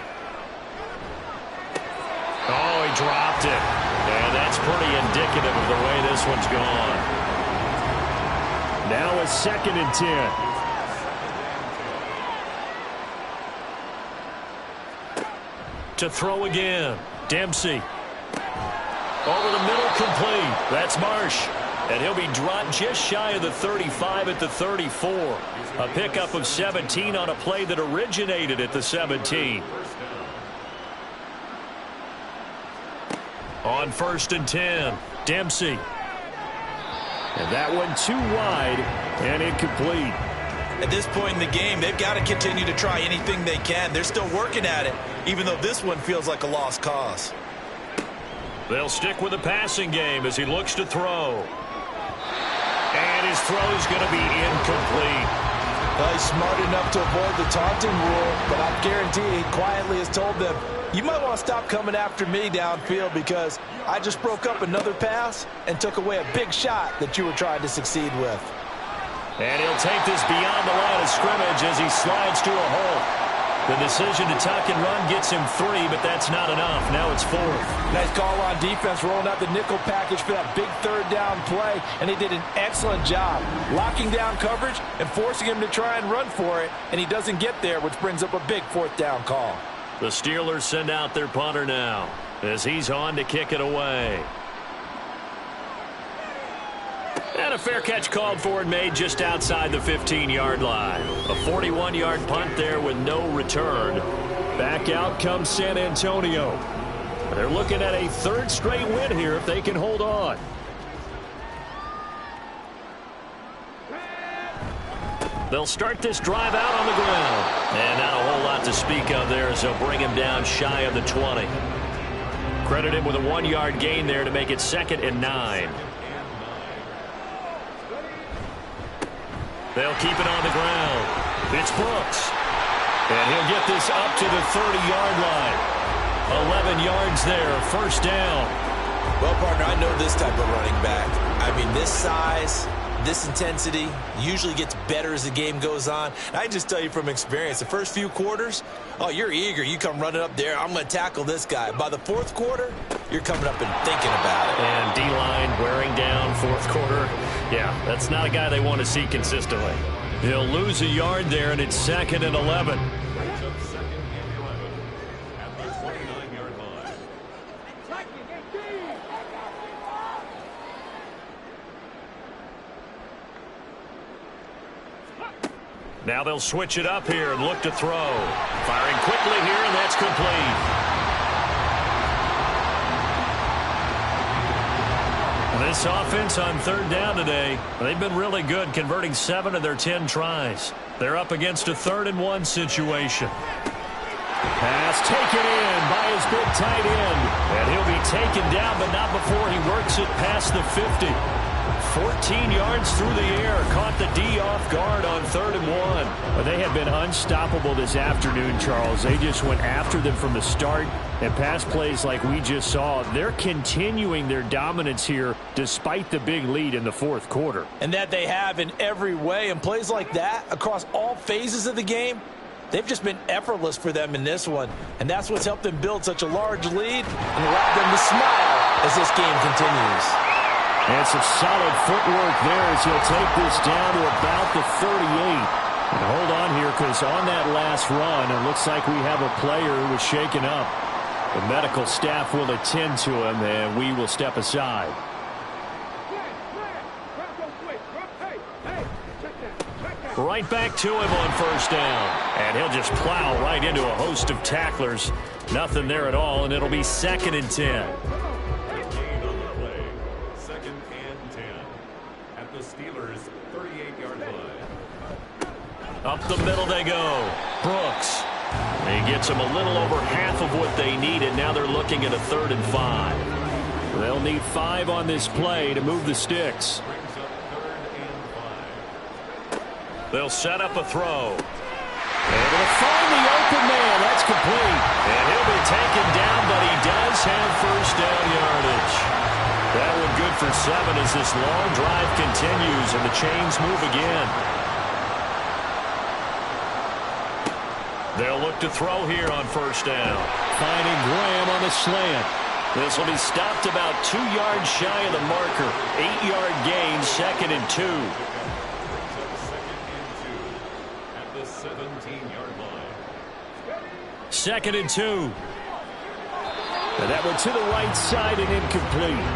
Oh, he dropped it. And that's pretty indicative of the way this one's gone. Now a 2nd and 10. To throw again. Dempsey. Over the middle, complete. That's Marsh. And he'll be dropped just shy of the 35 at the 34. A pickup of 17 on a play that originated at the 17. On 1st and 10, Dempsey. And that one too wide and incomplete. At this point in the game, they've got to continue to try anything they can. They're still working at it, even though this one feels like a lost cause. They'll stick with the passing game as he looks to throw. And his throw is going to be incomplete. Well, he's smart enough to avoid the taunting rule, but I guarantee he quietly has told them, you might want to stop coming after me downfield because I just broke up another pass and took away a big shot that you were trying to succeed with. And he'll take this beyond the line of scrimmage as he slides to a hole. The decision to tuck and run gets him 3, but that's not enough. Now it's 4th. Nice call on defense, rolling out the nickel package for that big 3rd down play, and he did an excellent job locking down coverage and forcing him to try and run for it, and he doesn't get there, which brings up a big 4th down call. The Steelers send out their punter now as he's on to kick it away. And a fair catch called for and made just outside the 15-yard line. A 41-yard punt there with no return. Back out comes San Antonio. They're looking at a 3rd straight win here if they can hold on. They'll start this drive out on the ground. And not a whole lot to speak of there as they'll bring him down shy of the 20. Credit him with a 1-yard gain there to make it 2nd and 9. They'll keep it on the ground. It's Brooks. And he'll get this up to the 30-yard line. 11 yards there, 1st down. Well, partner, I know this type of running back. I mean, this size, this intensity usually gets better as the game goes on. And I just tell you from experience, the first few quarters, oh, you're eager. You come running up there, I'm going to tackle this guy. By the 4th quarter, you're coming up and thinking about it. And D-line wearing down 4th quarter. Yeah, that's not a guy they want to see consistently. He'll lose a yard there, and it's 2nd and 11. Now they'll switch it up here and look to throw. Firing quickly here, and that's complete. This offense on 3rd down today, they've been really good, converting 7 of their 10 tries. They're up against a 3rd and 1 situation. Pass taken in by his big tight end. And he'll be taken down, but not before he works it past the 50. 14 yards through the air, caught the D off guard on 3rd and 1. Well, they have been unstoppable this afternoon, Charles. They just went after them from the start, and pass plays like we just saw, they're continuing their dominance here despite the big lead in the 4th quarter. And that they have in every way, and plays like that across all phases of the game, they've just been effortless for them in this one. And that's what's helped them build such a large lead and allowed them to smile as this game continues. And some solid footwork there as he'll take this down to about the 38. And hold on here because on that last run, it looks like we have a player who was shaken up. The medical staff will attend to him, and we will step aside. Right back to him on 1st down. And he'll just plow right into a host of tacklers. Nothing there at all, and it'll be 2nd and 10. Up the middle they go. Brooks. He gets them a little over half of what they needed. Now they're looking at a 3rd and 5. They'll need 5 on this play to move the sticks. They'll set up a throw. Able to find the open man. That's complete. And he'll be taken down, but he does have first down yardage. That one good for 7 as this long drive continues and the chains move again. They'll look to throw here on first down. Finding Graham on the slant. This will be stopped about 2 yards shy of the marker. 8-yard gain, 2nd and 2. At the 17-yard line. 2nd and 2. And that one to the right side and incomplete.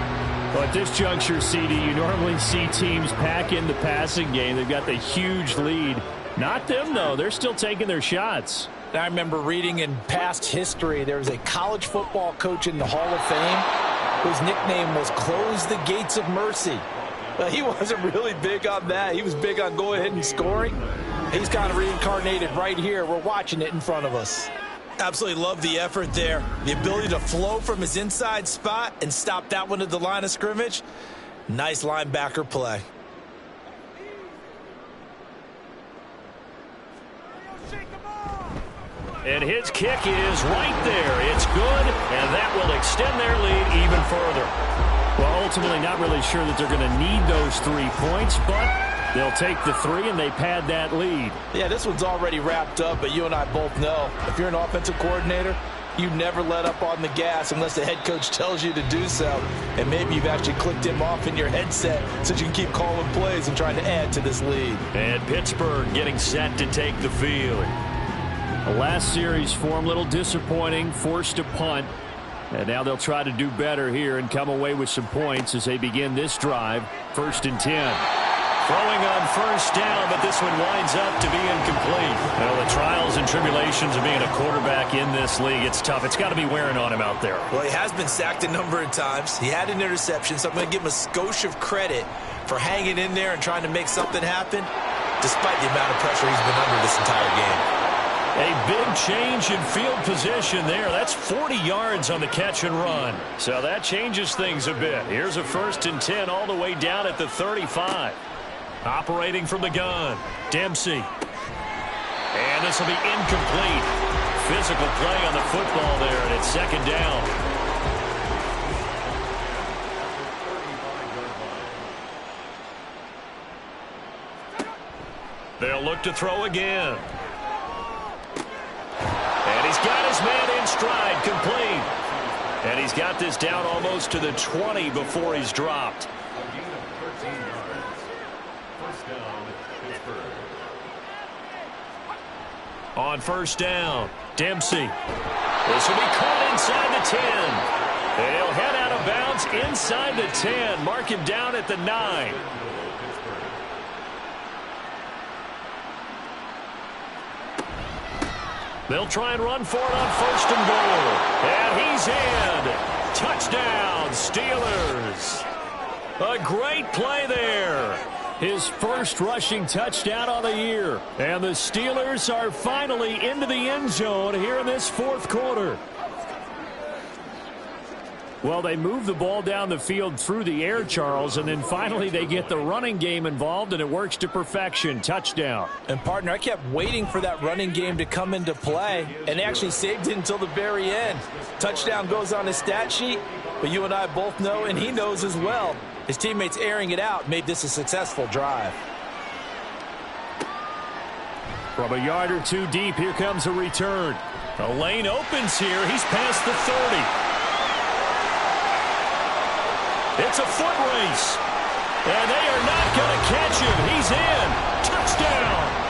Well, at this juncture, CD, you normally see teams pack in the passing game. They've got the huge lead. Not them, though. They're still taking their shots. I remember reading in past history, there was a college football coach in the Hall of Fame whose nickname was Close the Gates of Mercy. But he wasn't really big on that. He was big on go ahead and scoring. He's kind of reincarnated right here. We're watching it in front of us. Absolutely love the effort there. The ability to flow from his inside spot and stop that one at the line of scrimmage. Nice linebacker play. And his kick is right there. It's good, and that will extend their lead even further. Well, ultimately not really sure that they're going to need those 3 points, but they'll take the 3 and they pad that lead. Yeah, this one's already wrapped up, but you and I both know if you're an offensive coordinator, you never let up on the gas unless the head coach tells you to do so. And maybe you've actually clicked him off in your headset so you can keep calling plays and trying to add to this lead. And Pittsburgh getting set to take the field. The last series for them, a little disappointing, forced to punt. And now they'll try to do better here and come away with some points as they begin this drive. 1st and 10. Throwing on first down, but this one winds up to be incomplete. Well, the trials and tribulations of being a quarterback in this league, it's tough. It's got to be wearing on him out there. Well, he has been sacked a number of times. He had an interception, so I'm going to give him a skosh of credit for hanging in there and trying to make something happen, despite the amount of pressure he's been under this entire game. A big change in field position there. That's 40 yards on the catch and run. So that changes things a bit. Here's a 1st and 10 all the way down at the 35. Operating from the gun, Dempsey. And this will be incomplete. Physical play on the football there, and it's 2nd down. They'll look to throw again. And he's got his man in stride, complete. And he's got this down almost to the 20 before he's dropped. On first down, Dempsey. This will be caught inside the 10. And he'll head out of bounds inside the 10. Mark him down at the 9. They'll try and run for it on 1st and goal. And he's in. Touchdown, Steelers. A great play there. His first rushing touchdown on the year. And the Steelers are finally into the end zone here in this 4th quarter. Well, they move the ball down the field through the air, Charles, and then finally they get the running game involved, and it works to perfection. Touchdown. And, partner, I kept waiting for that running game to come into play, and they actually saved it until the very end. Touchdown goes on his stat sheet, but you and I both know, and he knows as well, his teammates airing it out made this a successful drive. From a yard or 2 deep, here comes a return. The lane opens here. He's past the 30. It's a foot race. And they are not going to catch him. He's in. Touchdown.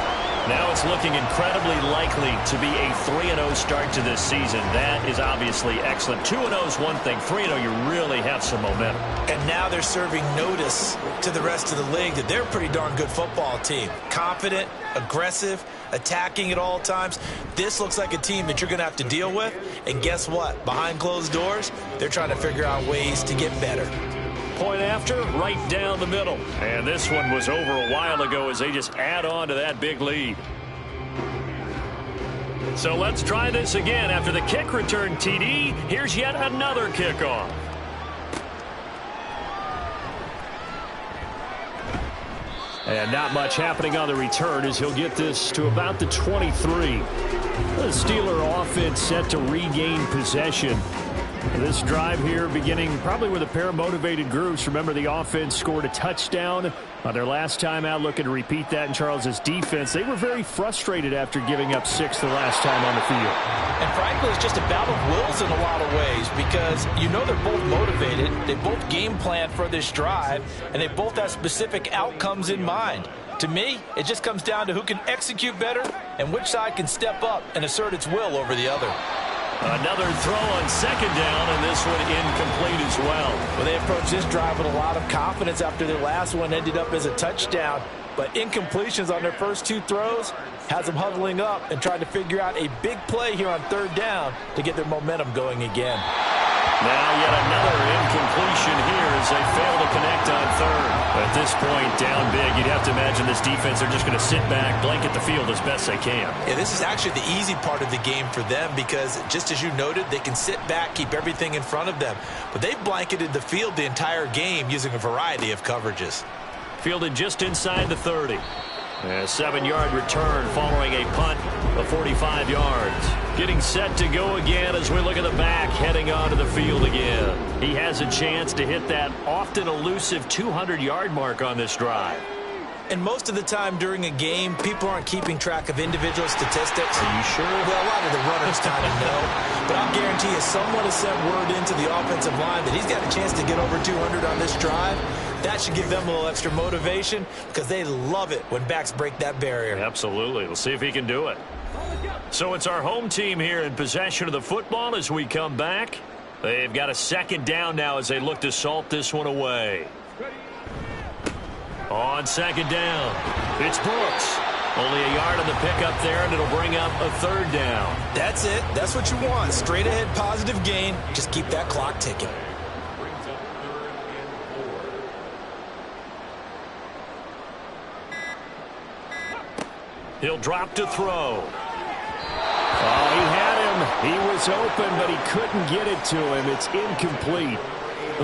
Now it's looking incredibly likely to be a 3-0 start to this season. That is obviously excellent. 2-0 is one thing. 3-0, you really have some momentum. And now they're serving notice to the rest of the league that they're a pretty darn good football team. Confident, aggressive, attacking at all times. This looks like a team that you're going to have to deal with. And guess what? Behind closed doors, they're trying to figure out ways to get better. Point after, right down the middle. And this one was over a while ago as they just add on to that big lead. So let's try this again. After the kick return TD, here's yet another kickoff. And not much happening on the return as he'll get this to about the 23. The Steeler offense set to regain possession. This drive here beginning probably with a pair of motivated groups. Remember, the offense scored a touchdown on their last time out, looking to repeat that in Charles's defense. They were very frustrated after giving up 6 the last time on the field. And frankly, it's just a battle of wills in a lot of ways because you know they're both motivated. They both game plan for this drive, and they both have specific outcomes in mind. To me, it just comes down to who can execute better and which side can step up and assert its will over the other. Another throw on second down, and this one incomplete as well. Well, they approached this drive with a lot of confidence after their last one ended up as a touchdown. But incompletions on their first 2 throws has them huddling up and trying to figure out a big play here on third down to get their momentum going again. Now yet another incompletion here as they fail to connect on third. At this point, down big, you'd have to imagine this defense are just going to sit back, blanket the field as best they can. Yeah, this is actually the easy part of the game for them because, just as you noted, they can sit back, keep everything in front of them. But they've blanketed the field the entire game using a variety of coverages. Fielded just inside the 30. A 7-yard return following a punt of 45 yards. Getting set to go again as we look at the back heading onto the field again. He has a chance to hit that often elusive 200-yard mark on this drive. And most of the time during a game, people aren't keeping track of individual statistics. Are you sure? Well, a lot of the runners kind of know. But I'll guarantee you someone has sent word into the offensive line that he's got a chance to get over 200 on this drive. That should give them a little extra motivation because they love it when backs break that barrier. Absolutely. We'll see if he can do it. So it's our home team here in possession of the football as we come back. They've got a second down now as they look to salt this one away. On second down, it's Brooks. Only a yard on the pickup there, and it'll bring up a third down. That's it. That's what you want. Straight ahead positive gain. Just keep that clock ticking. He'll drop to throw. Oh, he had him. He was open, but he couldn't get it to him. It's incomplete.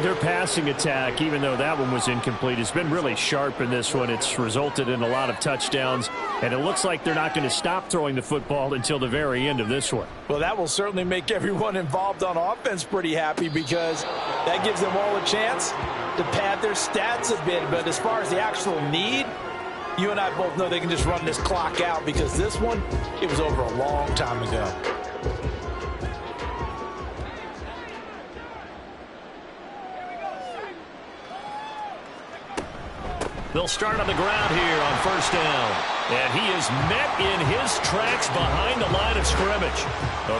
Their passing attack, even though that one was incomplete, has been really sharp in this one. It's resulted in a lot of touchdowns, and it looks like they're not going to stop throwing the football until the very end of this one. Well, that will certainly make everyone involved on offense pretty happy because that gives them all a chance to pad their stats a bit. But as far as the actual need, you and I both know they can just run this clock out because this one, it was over a long time ago. They'll start on the ground here on first down. And he is met in his tracks behind the line of scrimmage.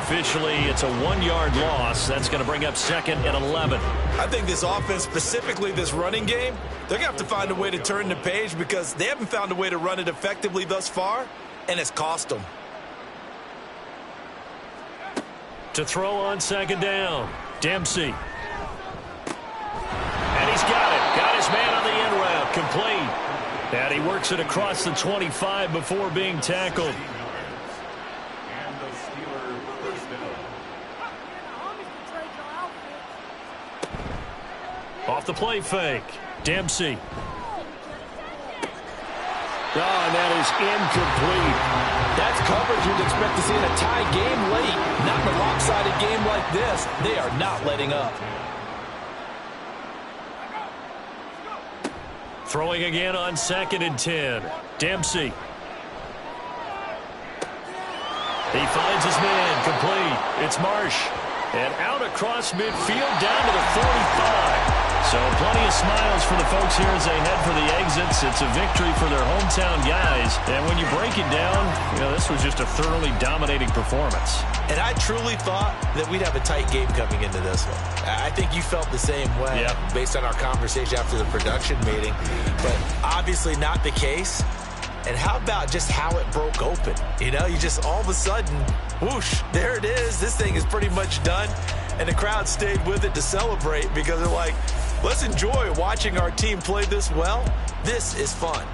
Officially, it's a 1-yard loss. That's going to bring up second and 11. I think this offense, specifically this running game, they're going to have to find a way to turn the page because they haven't found a way to run it effectively thus far, and it's cost them. To throw on second down, Dempsey. And he's got it. Got his man on the end route. Complete. And he works it across the 25 before being tackled. And the Steeler first down. Off the play fake. Dempsey. Oh, and that is incomplete. That's coverage you'd expect to see in a tie game late. Not in a lopsided game like this. They are not letting up. Throwing again on second and 10. Dempsey. He finds his man. Complete. It's Marsh. And out across midfield down to the 45. So plenty of smiles for the folks here as they head for the exits. It's a victory for their hometown guys. And when you break it down, this was just a thoroughly dominating performance. And I truly thought that we'd have a tight game coming into this one. I think you felt the same way based on our conversation after the production meeting. But obviously not the case. And how about just how it broke open? You just all of a sudden, whoosh, there it is. This thing is pretty much done. And the crowd stayed with it to celebrate because they're like, let's enjoy watching our team play this well. This is fun.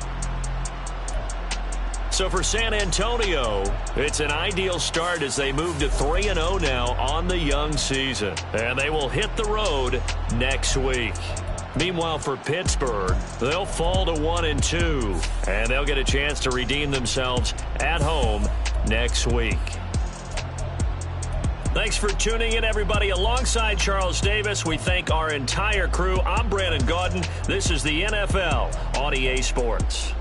So for San Antonio, it's an ideal start as they move to 3-0 now on the young season. And they will hit the road next week. Meanwhile, for Pittsburgh, they'll fall to 1-2. And they'll get a chance to redeem themselves at home next week. Thanks for tuning in, everybody. Alongside Charles Davis, we thank our entire crew. I'm Brandon Gaudin. This is the NFL on EA Sports.